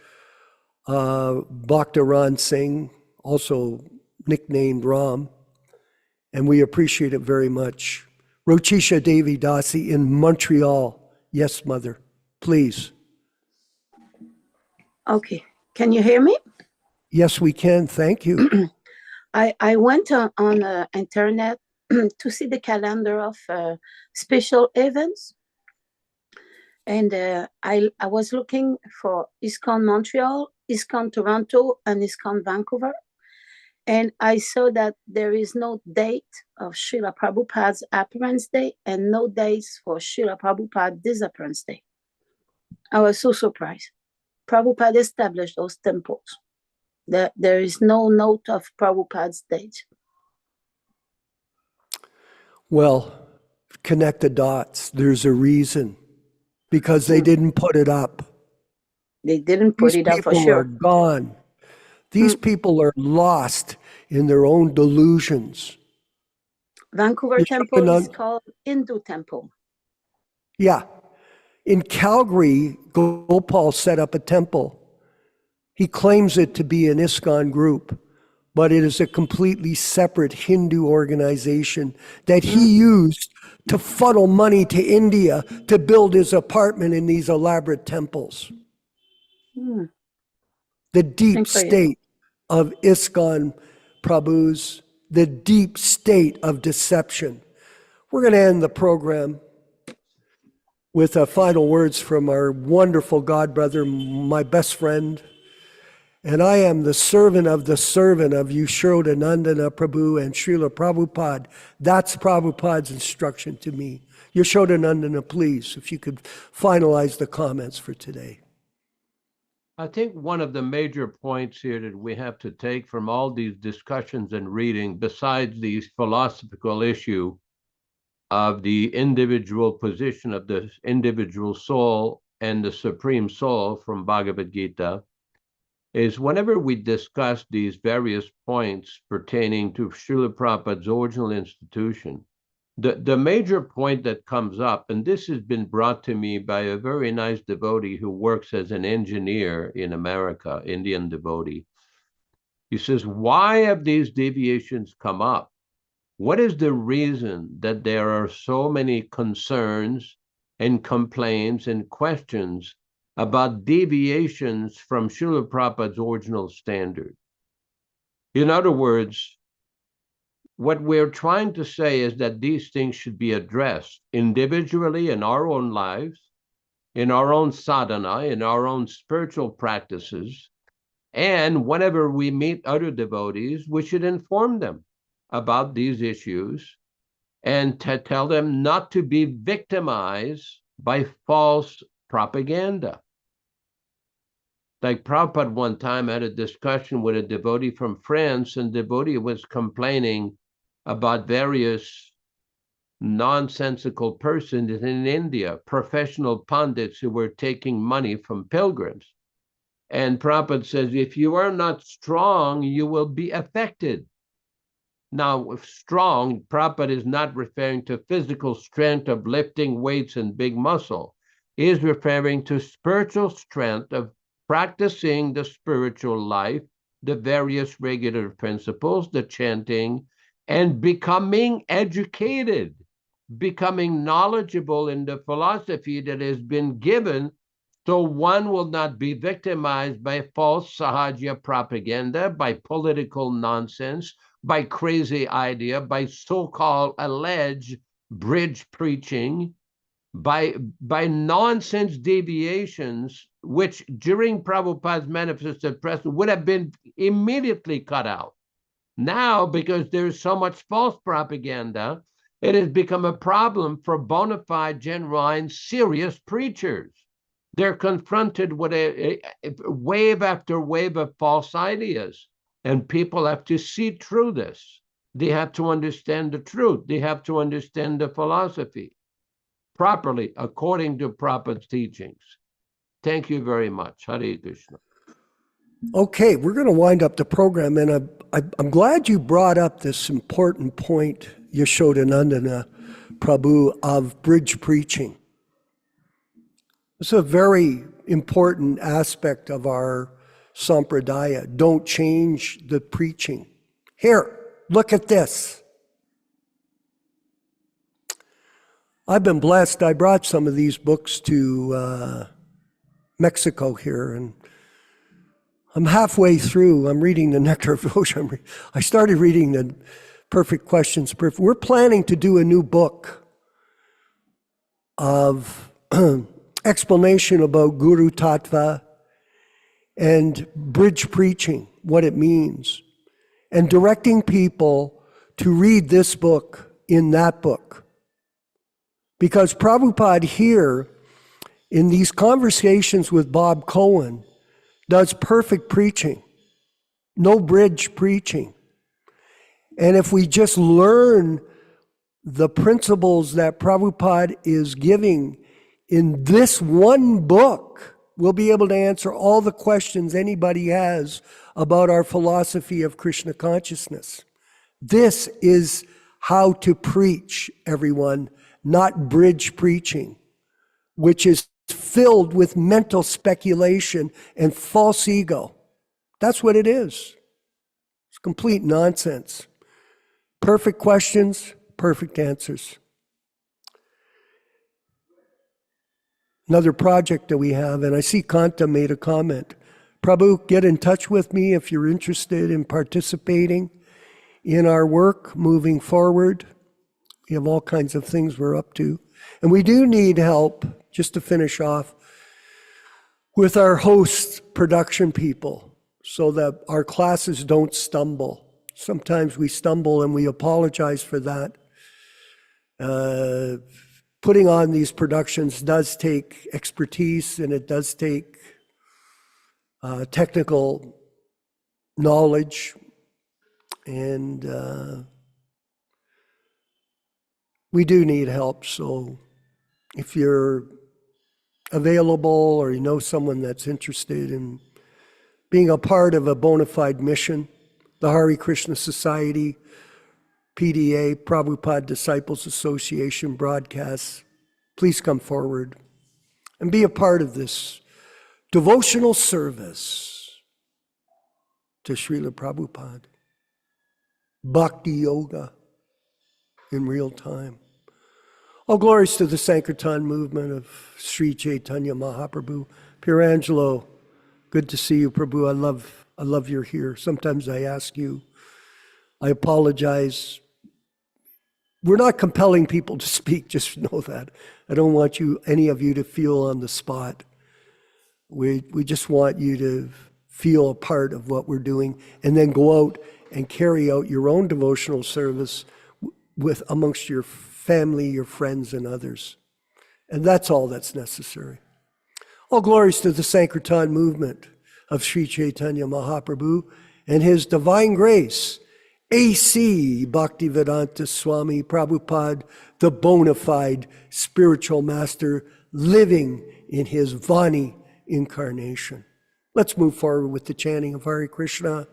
Bhaktaran Singh, also nicknamed Ram, and we appreciate it very much. Rochisha Devi Dasi in Montreal. Yes, Mother, please. Okay, can you hear me? Yes, we can. Thank you. I went on the internet to see the calendar of special events, and I was looking for ISKCON Montreal, ISKCON Toronto, and ISKCON Vancouver. And I saw that there is no date of Srila Prabhupada's appearance day and no dates for Srila Prabhupada's disappearance day. I was so surprised. Prabhupada established those temples. There is no note of Prabhupada's date. Well, connect the dots. There's a reason. Because they didn't put it up. They didn't put it up for sure. These people are gone. These people are lost in their own delusions. Vancouver temple is called Hindu temple. Yeah. In Calgary, Gopal set up a temple. He claims it to be an ISKCON group, but it is a completely separate Hindu organization that he used to funnel money to India to build his apartment in these elaborate temples. The deep state of ISKCON Prabhus, the deep state of deception. We're going to end the program with final words from our wonderful God brother, my best friend. And I am the servant of Yashodananda Prabhu and Srila Prabhupada. That's Prabhupada's instruction to me. Yashodananda, please, if you could finalize the comments for today. I think one of the major points here that we have to take from all these discussions and reading, besides the philosophical issue of the individual position of the individual soul and the Supreme Soul from Bhagavad Gita, is whenever we discuss these various points pertaining to Srila Prabhupada's original institution, the major point that comes up, and this has been brought to me by a very nice devotee who works as an engineer in America, Indian devotee. He says, why have these deviations come up? What is the reason that there are so many concerns and complaints and questions about deviations from Srila Prabhupada's original standard? In other words, what we're trying to say is that these things should be addressed individually in our own lives, in our own sadhana, in our own spiritual practices, and whenever we meet other devotees, we should inform them about these issues and to tell them not to be victimized by false propaganda. Like Prabhupada one time had a discussion with a devotee from France, and the devotee was complaining about various nonsensical persons in India, professional pundits who were taking money from pilgrims. And Prabhupada says, if you are not strong, you will be affected. Now, if strong, Prabhupada is not referring to physical strength of lifting weights and big muscle. He is referring to spiritual strength of practicing the spiritual life, the various regular principles, the chanting, and becoming educated, becoming knowledgeable in the philosophy that has been given, so one will not be victimized by false sahaja propaganda, by political nonsense, by crazy idea, by so-called alleged bridge preaching, by nonsense deviations, which during Prabhupada's manifested presence would have been immediately cut out. Now, because there's so much false propaganda, it has become a problem for bona fide, genuine, serious preachers. They're confronted with a wave after wave of false ideas, and people have to see through this. They have to understand the truth. They have to understand the philosophy properly according to Prabhupada's teachings. Thank you very much. Hare Krishna. Okay, we're going to wind up the program, and I'm glad you brought up this important point, Yashodanandana Prabhu, of bridge preaching. It's a very important aspect of our sampradaya. Don't change the preaching. Here, look at this. I've been blessed. I brought some of these books to Mexico here, and I'm halfway through. I'm reading the Nectar of Devotion. I started reading the Perfect Questions. We're planning to do a new book of explanation about Guru Tattva and bridge preaching, what it means, and directing people to read this book in that book. Because Prabhupada here, in these conversations with Bob Cohen, does perfect preaching, no bridge preaching. And if we just learn the principles that Prabhupada is giving in this one book, we'll be able to answer all the questions anybody has about our philosophy of Krishna consciousness. This is how to preach, everyone, not bridge preaching, which is filled with mental speculation and false ego. That's what it is. It's complete nonsense. Perfect questions, perfect answers. Another project that we have, and I see Kanta made a comment. Prabhu, get in touch with me if you're interested in participating in our work moving forward. We have all kinds of things we're up to. And we do need help, just to finish off, with our host production people so that our classes don't stumble. Sometimes we stumble and we apologize for that. Putting on these productions does take expertise, and it does take technical knowledge, and we do need help. So if you're available or you know someone that's interested in being a part of a bona fide mission, the Hare Krishna Society, PDA, Prabhupada Disciples Association broadcasts, please come forward and be a part of this devotional service to Srila Prabhupada. Bhakti Yoga in real time. All glories to the Sankirtan movement of Sri Chaitanya Mahaprabhu. Pirangelo, good to see you, Prabhu. I love you're here. Sometimes I ask you, I apologize. We're not compelling people to speak, just know that. I don't want any of you to feel on the spot. We just want you to feel a part of what we're doing, and then go out and carry out your own devotional service amongst your family, your friends, and others. And that's all that's necessary. All glories to the Sankirtan movement of Sri Chaitanya Mahaprabhu and his divine grace A.C. Bhaktivedanta Swami Prabhupada, the bona fide spiritual master living in his Vani incarnation. Let's move forward with the chanting of Hare Krishna.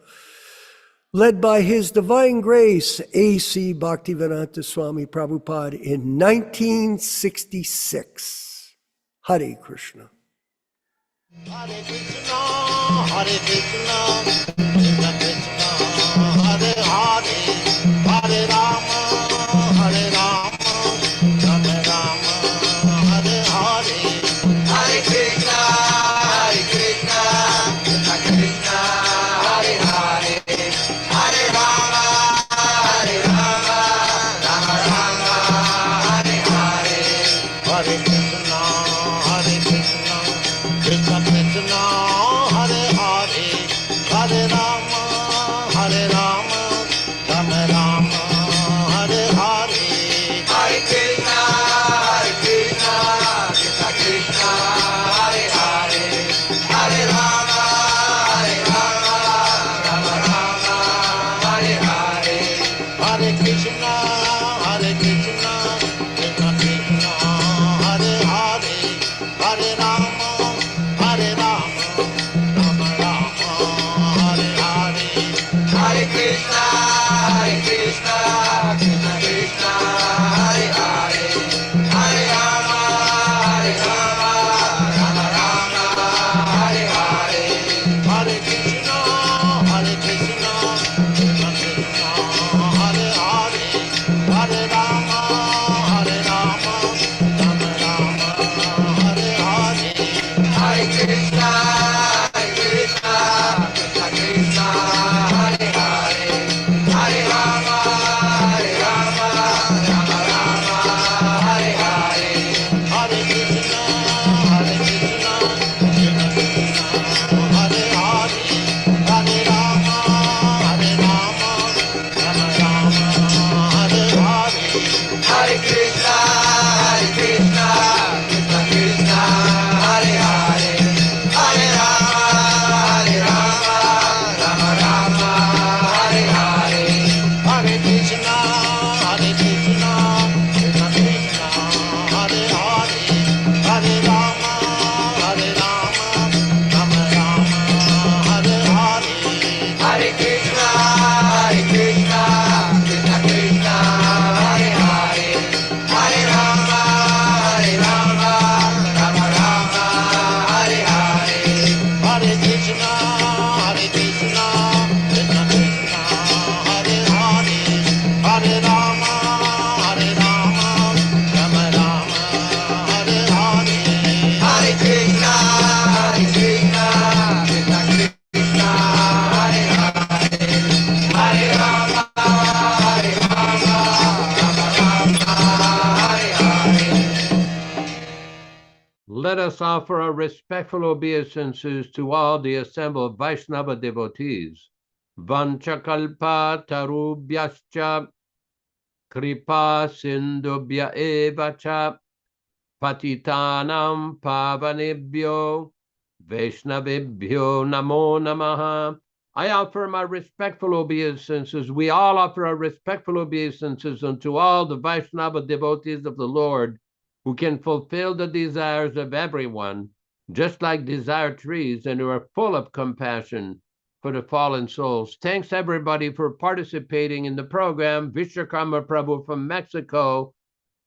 Led by His Divine Grace, A.C. Bhaktivedanta Swami Prabhupada in 1966. Hare Krishna. Hare Krishna, Hare Krishna, Krishna Krishna, Hare Hare, Hare Rama, Hare Rama, Rama Rama, Hare Hare. Hare Krishna, Hare Krishna, Krishna Krishna, Hare Hare, Hare Rama, Hare Rama, Rama Rama, Hare Hare. Hare Krishna, Hare Krishna, Krishna Krishna, Hare Hare, Hare Rama, Hare Rama, Rama Rama, Hare Hare. Hare Krishna, Hare Krishna, Krishna Krishna, Hare Hare, Hare Rama, Hare Rama, Rama Rama, Hare Hare. Hare Krishna, Hare Krishna, Krishna Krishna, Hare Hare, Hare Rama, Hare Rama, Rama Rama, Hare Hare. Hare Krishna, Hare Krishna, Krishna Krishna, Hare Hare, Hare Rama, Hare Rama, Rama Rama, Hare Hare. Hare Krishna, Hare Krishna, Krishna Krishna, Hare Hare, Hare Rama, Hare Rama, Rama Rama, Hare Hare. Hare Krishna, Hare Krishna, Krishna Krishna, Hare Hare, Hare Rama, Hare Rama, Rama Rama, Hare Hare. Hare Krishna, Hare Krishna, Krishna Krishna, Hare Hare, Hare Rama, Hare Rama, Rama Rama, Hare Hare. Hare Krishna, Hare Krishna, Krishna Krishna, Hare Hare, Hare Rama, Hare Rama, Rama Rama, Hare Hare. Hare Krishna, Hare Krishna, Krishna Krishna, Hare Hare, Hare Rama, Hare Rama, Rama Rama, Hare Hare. Hare Krishna, Hare Krishna, Krishna Krishna, Hare Hare, Hare Rama, Hare Rama, Rama Rama, Hare Hare. Hare Krishna, Hare Krishna, Krishna Krishna, Hare Hare, Hare Rama, Hare Rama, Rama Rama, Hare Hare. Hare Krishna, Hare Krishna, Krishna Krishna, Hare Hare, Hare Rama, Hare Rama, Rama Rama, Hare Hare. Let us offer our respectful obeisances to all the assembled Vaishnava devotees. Vanchakalpa tarubhyascha kripa sindubhya eva cha patitanam pavanebhyo Vaishnavebhyo namo namaha. I offer my respectful obeisances. We all offer our respectful obeisances unto all the Vaishnava devotees of the Lord who can fulfill the desires of everyone, just like desire trees, and who are full of compassion for the fallen souls. Thanks everybody for participating in the program. Vishwakarma Prabhu from Mexico.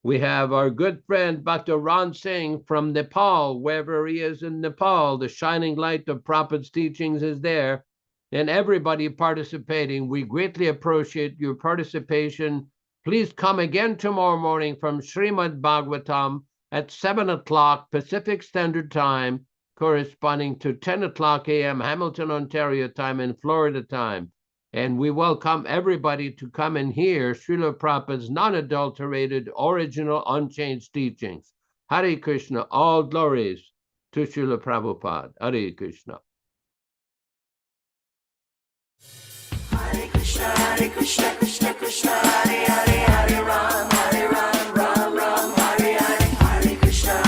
We have our good friend, Dr. Ron Singh from Nepal, wherever he is in Nepal. The shining light of Prabhupada's teachings is there. And everybody participating, we greatly appreciate your participation. Please come again tomorrow morning from Srimad Bhagavatam at 7 o'clock Pacific Standard Time, corresponding to 10 o'clock a.m. Hamilton, Ontario time and Florida time. And we welcome everybody to come and hear Srila Prabhupada's non-adulterated, original, unchanged teachings. Hare Krishna, all glories to Srila Prabhupada. Hare Krishna. Hare Krishna, Krishna Krishna, Hare Hare, Hare Ram, Ram Ram, Hare Hare. Hare Krishna,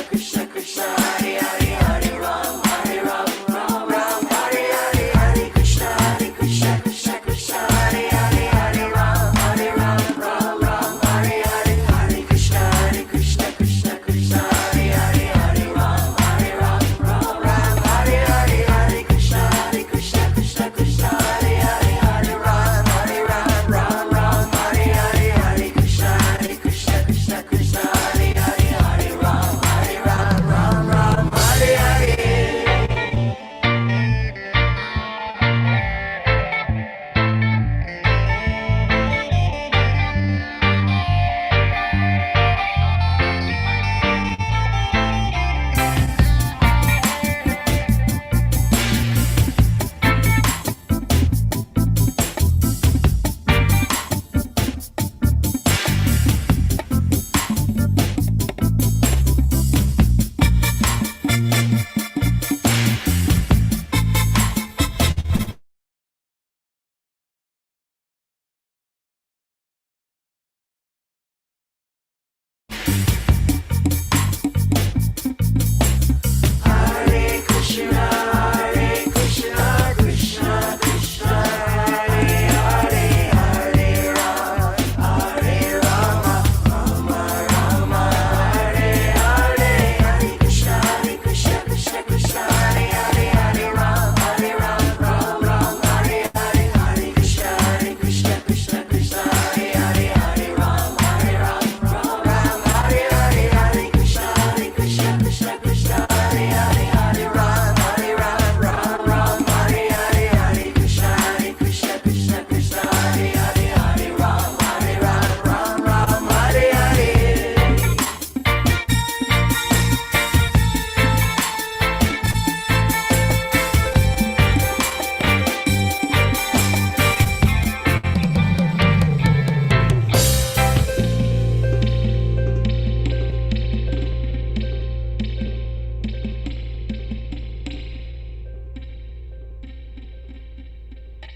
Krishna Krishna, Hare Hare, Hare Ram, Ram Ram, Hare Hare. Hare Krishna, Krishna Krishna, Hare Hare.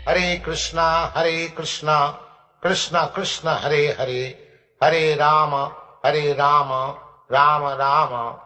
Hare Krishna, Krishna Krishna, Hare Hare, Hare Rama, Rama Rama,